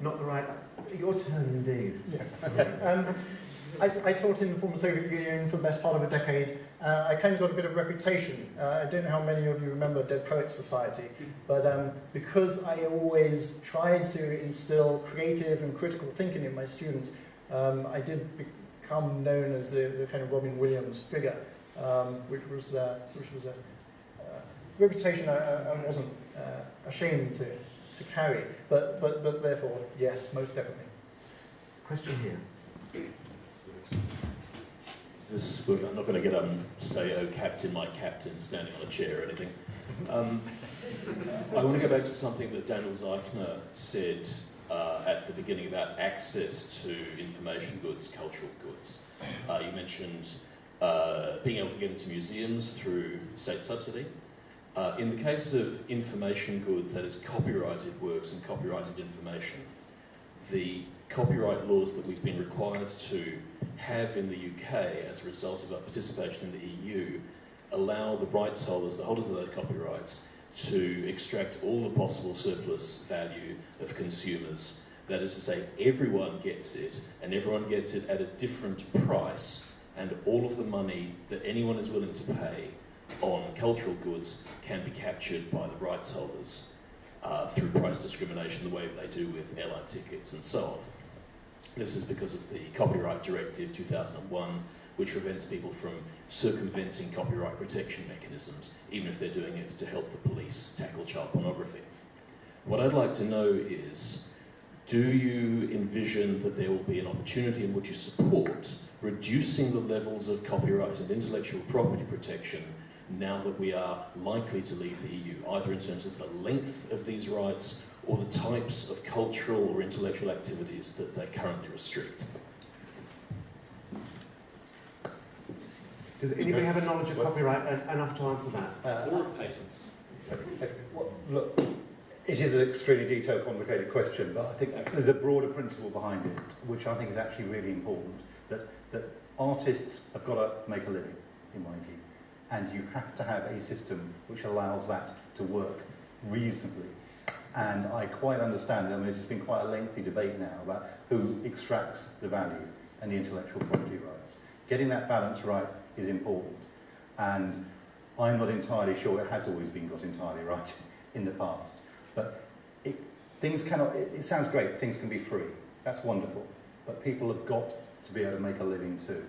not the right... Your turn, indeed. Yes. I taught in the former Soviet Union for the best part of a decade. I kind of got a bit of reputation. I don't know how many of you remember Dead Poets Society, but because I always tried to instill creative and critical thinking in my students, I did become known as the kind of Robin Williams figure, which was a reputation I wasn't ashamed to carry. But therefore, yes, most definitely. Question here. I'm not going to get up and say, oh, Captain, my Captain, standing on a chair or anything. I want to go back to something that Daniel Zeichner said at the beginning about access to information goods, cultural goods. You mentioned being able to get into museums through state subsidy. In the case of information goods, that is copyrighted works and copyrighted information, the copyright laws that we've been required to have in the UK as a result of our participation in the EU allow the rights holders, the holders of those copyrights, to extract all the possible surplus value of consumers. That is to say, everyone gets it, and everyone gets it at a different price, and all of the money that anyone is willing to pay on cultural goods can be captured by the rights holders through price discrimination, the way they do with airline tickets and so on. This is because of the Copyright Directive 2001, which prevents people from circumventing copyright protection mechanisms, even if they're doing it to help the police tackle child pornography. What I'd like to know is, do you envision that there will be an opportunity in which you support reducing the levels of copyright and intellectual property protection now that we are likely to leave the EU, either in terms of the length of these rights or the types of cultural or intellectual activities that they currently restrict? Does anybody have a knowledge of copyright enough to answer that? Or of patents. Look, it is an extremely detailed, complicated question, but I think there's a broader principle behind it, which I think is actually really important, that artists have got to make a living, in my view, and you have to have a system which allows that to work reasonably. And I quite understand, I mean, this has been quite a lengthy debate now about who extracts the value and the intellectual property rights. Getting that balance right is important. And I'm not entirely sure it has always been got entirely right in the past. But it sounds great, things can be free. That's wonderful. But people have got to be able to make a living too.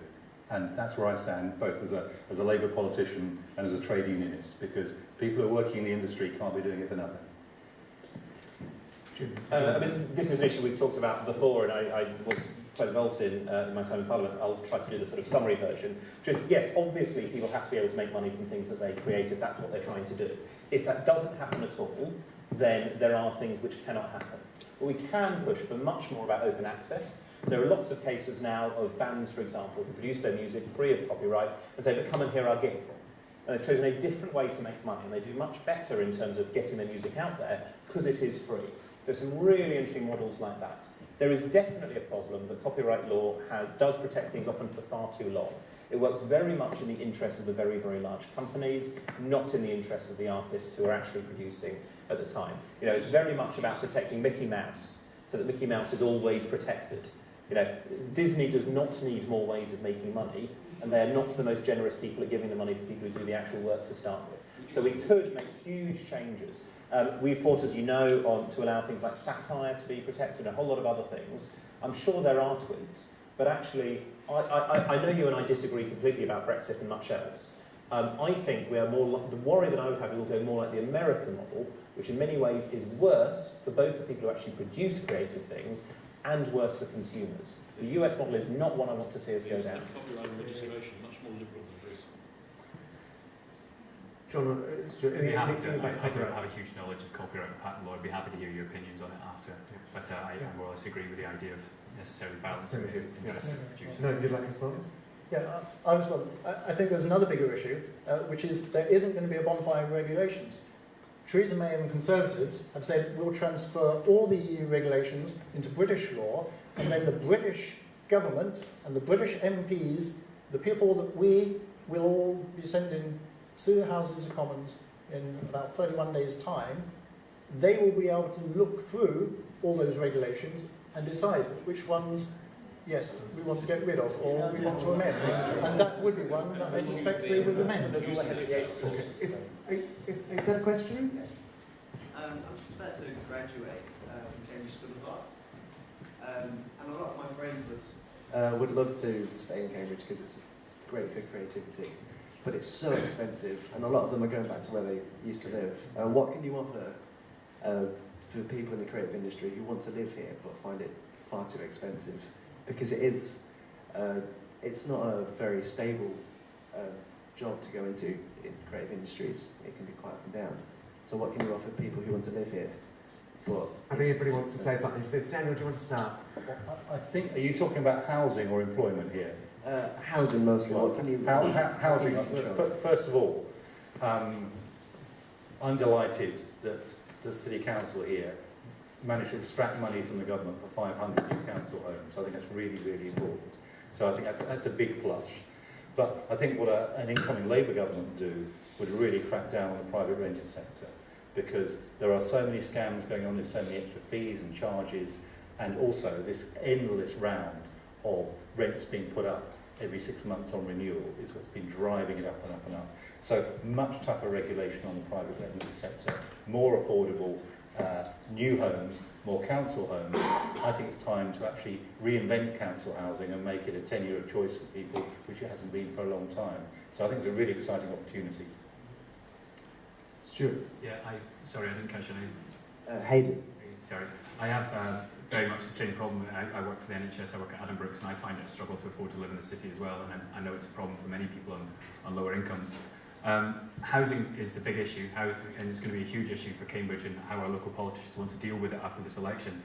And that's where I stand, both as a Labour politician and as a trade unionist, because people who are working in the industry can't be doing it for nothing. I mean, this is an issue we've talked about before, and I was quite involved in my time in Parliament. I'll try to do the sort of summary version. Which is, yes, obviously people have to be able to make money from things that they create if that's what they're trying to do. If that doesn't happen at all, then there are things which cannot happen. But we can push for much more about open access. There are lots of cases now of bands, for example, who produce their music free of copyright and say, but come and hear our gig. And they've chosen a different way to make money, and they do much better in terms of getting their music out there because it is free. There's some really interesting models like that. There is definitely a problem that copyright law does protect things often for far too long. It works very much in the interest of the very, very large companies, not in the interest of the artists who are actually producing at the time. You know, it's very much about protecting Mickey Mouse, so that Mickey Mouse is always protected. You know, Disney does not need more ways of making money, and they are not the most generous people at giving the money for people who do the actual work to start with. So we could make huge changes. We've fought, as you know, to allow things like satire to be protected and a whole lot of other things. I'm sure there are tweaks, but actually, I know you and I disagree completely about Brexit and much else. I think we are the worry that I would have is we'll go more like the American model, which in many ways is worse for both the people who actually produce creative things and worse for consumers. The US model is not one I want to see us go down. Copyright legislation much more liberal than Greece. John, Stuart, I don't have a huge knowledge of copyright and patent law. I'd be happy to hear your opinions on it after. But I more or less agree with the idea of necessarily balancing the interests of producers. No, you'd like to respond? Yeah, I think there's another bigger issue, which is there isn't going to be a bonfire of regulations. Theresa May and Conservatives have said we'll transfer all the EU regulations into British law, and then the British government and the British MPs, the people that we will all be sending to the Houses of Commons in about 31 days' time, they will be able to look through all those regulations and decide which ones, yes, we want to get rid of, or we want to amend. And that would be one that I suspect we would amend. Is that a question? I'm just about to graduate from Cambridge School of Art, and a lot of my friends would love to stay in Cambridge because it's great for creativity, but it's so expensive, and a lot of them are going back to where they used to live. What can you offer for people in the creative industry who want to live here but find it far too expensive? Because it's not a very stable job to go into in creative industries. It can be quite up and down. So what can you offer people who want to live here? But I think everybody wants to say something to this. Daniel, do you want to start? I think, are you talking about housing or employment here? Housing mostly. What can you... Housing, first of all, I'm delighted that the City Council here managed to extract money from the government for 500 new council homes. I think that's really, really important. So I think that's a big plus. But I think what an incoming Labour government do would really crack down on the private rented sector, because there are so many scams going on, there's so many extra fees and charges, and also this endless round of rents being put up every 6 months on renewal is what's been driving it up and up and up. So much tougher regulation on the private rented sector, more affordable new homes, more council homes. I think it's time to actually reinvent council housing and make it a tenure of choice for people, which it hasn't been for a long time. So I think it's a really exciting opportunity. Stuart? Yeah, sorry, I didn't catch your name. Hayden. Sorry. I have very much the same problem. I work for the NHS, I work at Addenbrooke's, and I find it a struggle to afford to live in the city as well, and I know it's a problem for many people on lower incomes. Housing is the big issue, and it's going to be a huge issue for Cambridge and how our local politicians want to deal with it after this election.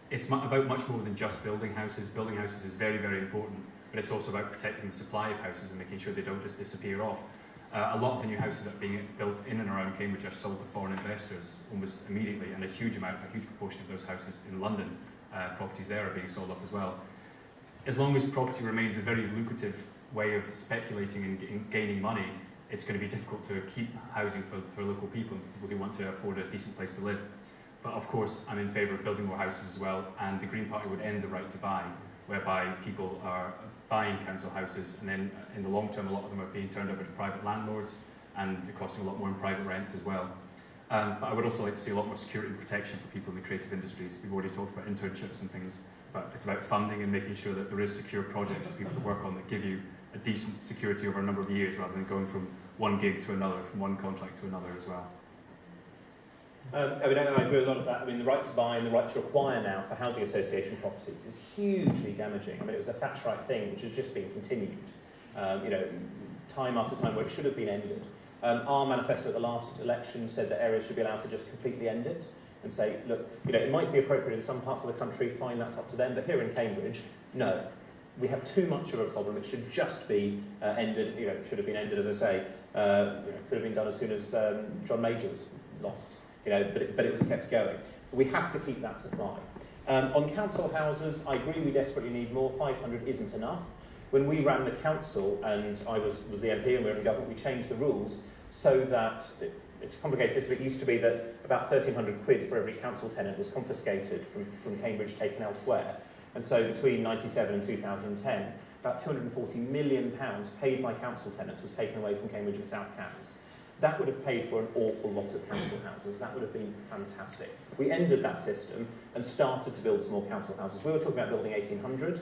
It's about much more than just building houses. Building houses is very, very important, but it's also about protecting the supply of houses and making sure they don't just disappear off. A lot of the new houses that are being built in and around Cambridge are sold to foreign investors almost immediately, and a huge proportion of those houses in London, properties there are being sold off as well. As long as property remains a very lucrative way of speculating and gaining money, it's going to be difficult to keep housing for local people who want to afford a decent place to live. But of course, I'm in favour of building more houses as well, and the Green Party would end the right to buy, whereby people are buying council houses, and then in the long term, a lot of them are being turned over to private landlords, and they're costing a lot more in private rents as well. But I would also like to see a lot more security and protection for people in the creative industries. We've already talked about internships and things, but it's about funding and making sure that there is secure projects for people to work on that give you a decent security over a number of years, rather than going from one gig to another, from one contract to another as well. I agree with a lot of that. I mean, the right to buy and the right to acquire now for housing association properties is hugely damaging. I mean, it was a Thatcherite thing which has just been continued, time after time, where it should have been ended. Our manifesto at the last election said that areas should be allowed to just completely end it and say, look, it might be appropriate in some parts of the country, fine, that's up to them, but here in Cambridge, no. We have too much of a problem. It should just be ended. It should have been ended, as I say. Could have been done as soon as John Major was lost. But it was kept going. We have to keep that supply. On council houses, I agree we desperately need more. 500 isn't enough. When we ran the council, and I was the MP and we were in government, we changed the rules so that, it's a complicated system, it used to be that about 1,300 quid for every council tenant was confiscated from Cambridge taken elsewhere. And so between 97 and 2010, about £240 million paid by council tenants was taken away from Cambridge and South Cambs. That would have paid for an awful lot of council houses. That would have been fantastic. We ended that system and started to build some more council houses. We were talking about building 1,800.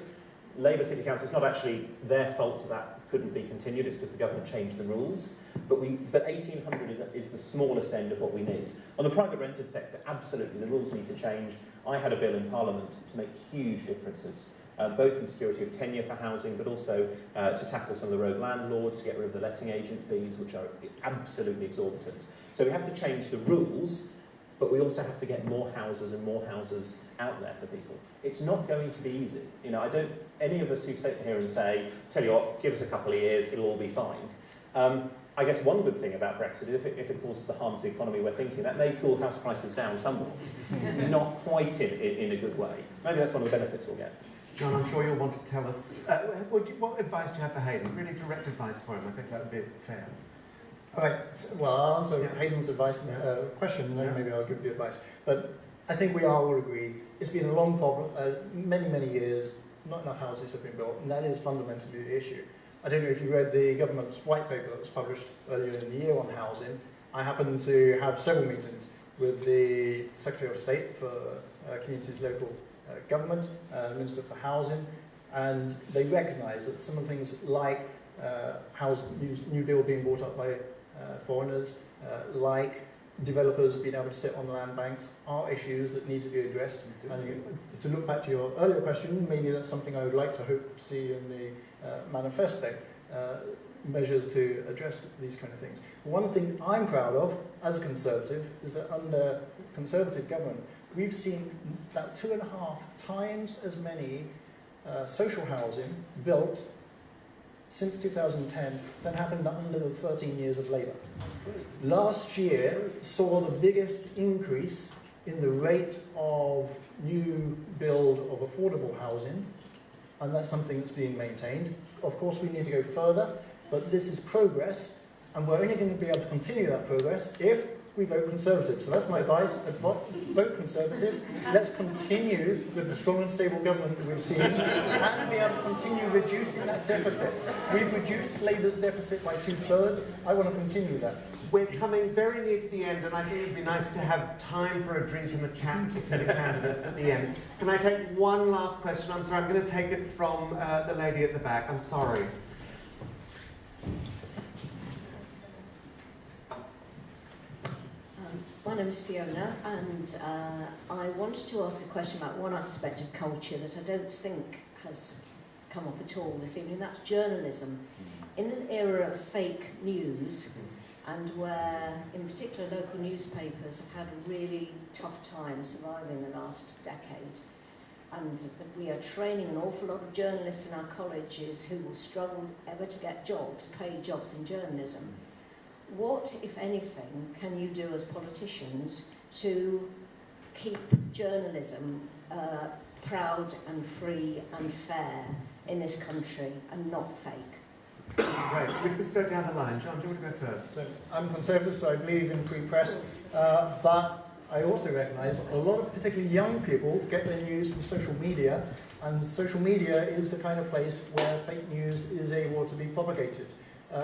Labour City Council, it's not actually their fault that couldn't be continued, it's because the government changed the rules. But 1,800 is the smallest end of what we need. On the private rented sector, absolutely, the rules need to change. I had a bill in Parliament to make huge differences, both in security of tenure for housing, but also to tackle some of the rogue landlords, to get rid of the letting agent fees, which are absolutely exorbitant. So we have to change the rules, but we also have to get more houses and more houses out there for people. It's not going to be easy. You know, any of us who sit here and say, tell you what, give us a couple of years, it'll all be fine. I guess one good thing about Brexit is if it causes the harm to the economy we're thinking, that may cool house prices down somewhat. Not quite in a good way. Maybe that's one of the benefits we'll get. John, I'm sure you'll want to tell us, what advice do you have for Hayden? Really direct advice for him, I think that would be fair. All right, well, I'll answer Hayden's advice question, and then maybe I'll give the advice. But I think we all agree it's been a long problem, many, many years, not enough houses have been built, and that is fundamentally the issue. I don't know if you read the government's white paper that was published earlier in the year on housing. I happened to have several meetings with the Secretary of State for Communities, Local Government, Minister for Housing, and they recognise that some of the things like new build being bought up by foreigners, like developers being able to sit on land banks, are issues that need to be addressed. And to look back to your earlier question, maybe that's something I would like to hope to see in the manifesto, measures to address these kind of things. One thing I'm proud of, as a Conservative, is that under Conservative government, we've seen about 2.5 times as many social housing built since 2010 than happened under the 13 years of Labour. Last year saw the biggest increase in the rate of new build of affordable housing, and that's something that's being maintained. Of course, we need to go further, but this is progress, and we're only going to be able to continue that progress if we vote Conservative. So that's my advice, vote Conservative. Let's continue with the strong and stable government that we've seen and be able to continue reducing that deficit. We've reduced Labour's deficit by 2/3. I want to continue that. We're coming very near to the end, and I think it'd be nice to have time for a drink and a chat to the candidates at the end. Can I take one last question? I'm sorry, I'm going to take it from the lady at the back. I'm sorry. My name is Fiona, and I wanted to ask a question about one aspect of culture that I don't think has come up at all this evening. That's journalism. In an era of fake news, and where, in particular, local newspapers have had a really tough time surviving the last decade, and we are training an awful lot of journalists in our colleges who will struggle ever to get jobs, paid jobs in journalism. What, if anything, can you do as politicians to keep journalism proud and free and fair in this country and not fake? Right, so we just go down the line. John, do you want to go first? So I'm Conservative, so I believe in free press, but I also recognise a lot of particularly young people get their news from social media, and social media is the kind of place where fake news is able to be propagated.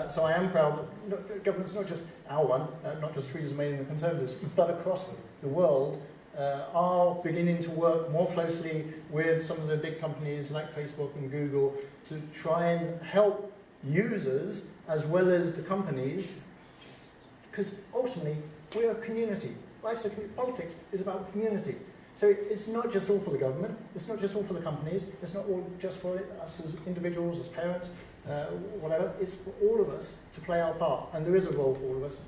So I am proud that governments, not just our one, not just Theresa May and the Conservatives, but across the world, are beginning to work more closely with some of the big companies like Facebook and Google to try and help users as well as the companies, because ultimately we're a community. Politics is about community. So it's not just all for the government, it's not just all for the companies, it's not all just for us as individuals, as parents, whatever. It's for all of us to play our part, and there is a role for all of us.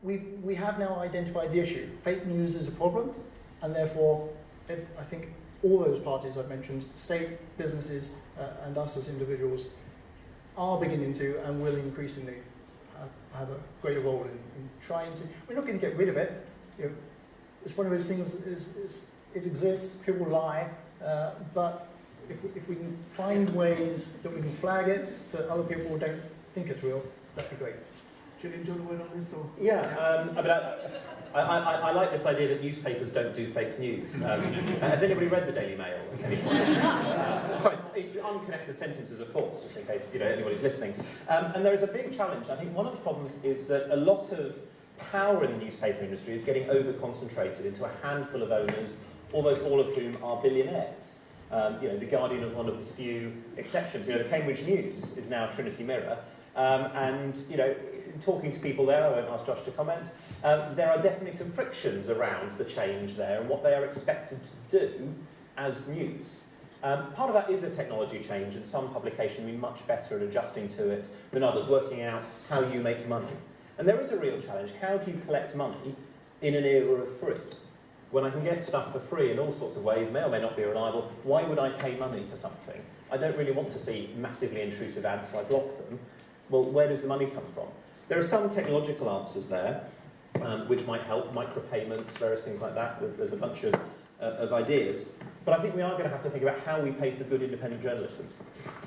We have now identified the issue. Fake news is a problem, and therefore I think all those parties I've mentioned, state, businesses, and us as individuals, are beginning to and will increasingly have a greater role in trying to. We're not going to get rid of it. You know, it's one of those things. it exists, people lie, but if we can find ways that we can flag it so that other people don't think it's real, that'd be great. Julian, do you want a word on this? Or? I like this idea that newspapers don't do fake news. Has anybody read the Daily Mail at any point? Sorry, unconnected sentences, of course, just in case anybody's listening. And there is a big challenge. I think one of the problems is that a lot of power in the newspaper industry is getting over-concentrated into a handful of owners, almost all of whom are billionaires. The Guardian is one of the few exceptions. The Cambridge News is now Trinity Mirror. Talking to people there, I won't ask Josh to comment, there are definitely some frictions around the change there and what they are expected to do as news. Part of that is a technology change, and some publications will be much better at adjusting to it than others, working out how you make money. And there is a real challenge. How do you collect money in an era of free? When I can get stuff for free in all sorts of ways, may or may not be reliable, why would I pay money for something? I don't really want to see massively intrusive ads, so I block them. Well, where does the money come from? There are some technological answers there, which might help, micropayments, various things like that. There's a bunch of ideas. But I think we are going to have to think about how we pay for good independent journalism.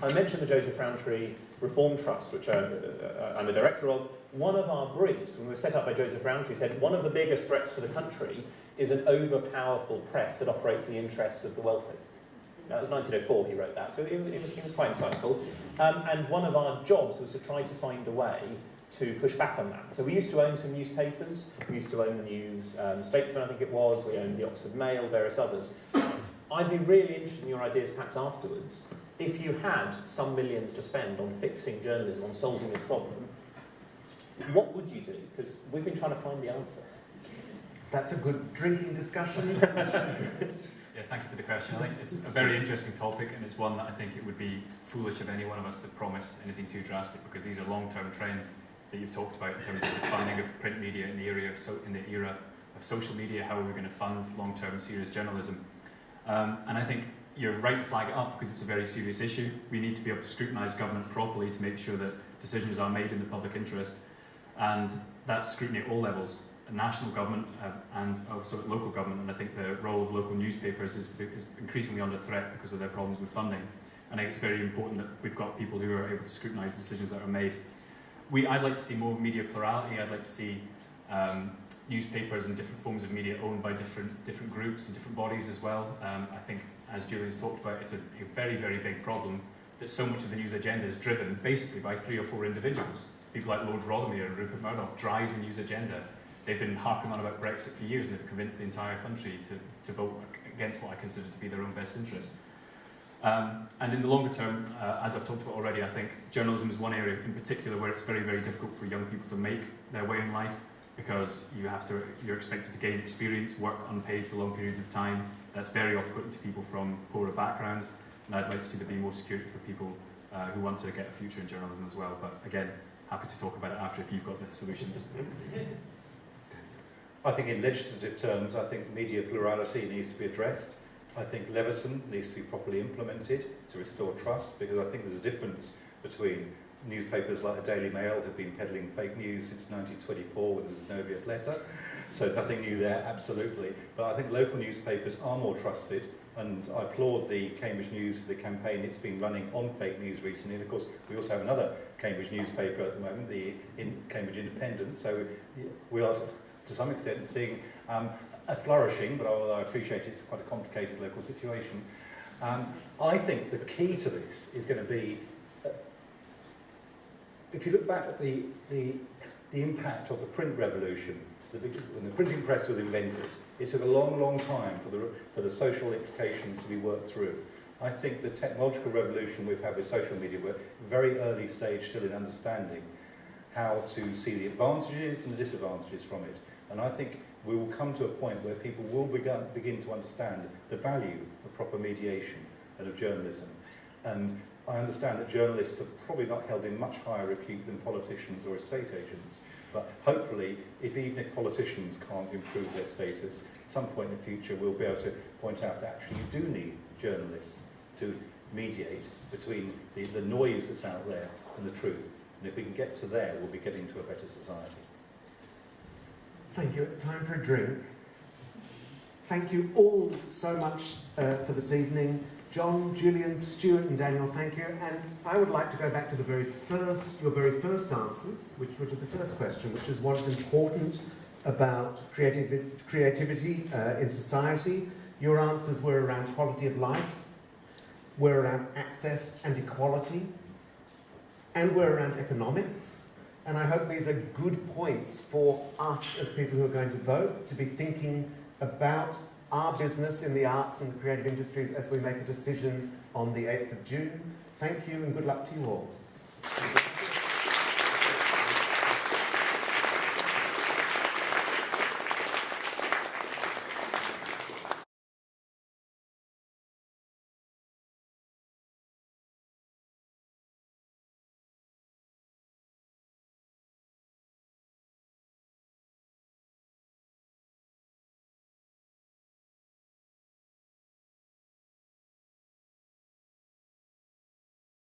I mentioned the Joseph Rowntree Reform Trust, which I'm a director of. One of our briefs, when we were set up by Joseph Rowntree, said one of the biggest threats to the country is an overpowerful press that operates in the interests of the wealthy. That was 1904 he wrote that, so it was quite insightful. And one of our jobs was to try to find a way to push back on that. So we used to own some newspapers. We used to own the New Statesman, I think it was. We owned the Oxford Mail, various others. I'd be really interested in your ideas perhaps afterwards. If you had some millions to spend on fixing journalism, on solving this problem, what would you do? Because we've been trying to find the answer. That's a good drinking discussion. Yeah, thank you for the question. I think it's a very interesting topic, and it's one that I think it would be foolish of any one of us to promise anything too drastic, because these are long-term trends that you've talked about in terms of the funding of print media in the era of social media. How are we going to fund long-term serious journalism? And I think you're right to flag it up because it's a very serious issue. We need to be able to scrutinise government properly to make sure that decisions are made in the public interest, and that's scrutiny at all levels. National government and also local government, and I think the role of local newspapers is increasingly under threat because of their problems with funding. And I think it's very important that we've got people who are able to scrutinise decisions that are made. I'd like to see more media plurality. I'd like to see newspapers and different forms of media owned by different groups and different bodies as well. I think, as Julian's talked about, it's a very, very big problem that so much of the news agenda is driven basically by 3 or 4 individuals. People like Lord Rothermere and Rupert Murdoch drive the news agenda. They've been harping on about Brexit for years, and they've convinced the entire country to vote against what I consider to be their own best interest. And in the longer term, as I've talked about already, I think journalism is one area in particular where it's very, very difficult for young people to make their way in life, because you're expected to gain experience, work unpaid for long periods of time. That's very off-putting to people from poorer backgrounds, and I'd like to see there be more security for people who want to get a future in journalism as well. But again, happy to talk about it after if you've got the solutions. I think in legislative terms, I think media plurality needs to be addressed. I think Leveson needs to be properly implemented to restore trust, because I think there's a difference between newspapers like the Daily Mail who've been peddling fake news since 1924 with the Zenobiot letter, so nothing new there, absolutely. But I think local newspapers are more trusted, and I applaud the Cambridge News for the campaign it's been running on fake news recently. And of course, we also have another Cambridge newspaper at the moment, the Cambridge Independent, so we are to some extent seeing a flourishing, but although I appreciate it's quite a complicated local situation. I think the key to this is going to be, if you look back at the impact of the print revolution, when the printing press was invented, it took a long, long time for the social implications to be worked through. I think the technological revolution we've had with social media, we're very early stage still in understanding how to see the advantages and the disadvantages from it. And I think we will come to a point where people will begin to understand the value of proper mediation and of journalism. And I understand that journalists are probably not held in much higher repute than politicians or estate agents. But hopefully, even if politicians can't improve their status, at some point in the future we'll be able to point out that actually you do need journalists to mediate between the noise that's out there and the truth. And if we can get to there, we'll be getting to a better society. Thank you. It's time for a drink. Thank you all so much for this evening. John, Julian, Stuart and Daniel, thank you. And I would like to go back to your very first answers, which were to the first question, which is what is important about creativity in society. Your answers were around quality of life, were around access and equality, and were around economics. And I hope these are good points for us as people who are going to vote, to be thinking about our business in the arts and creative industries as we make a decision on the 8th of June. Thank you and good luck to you all.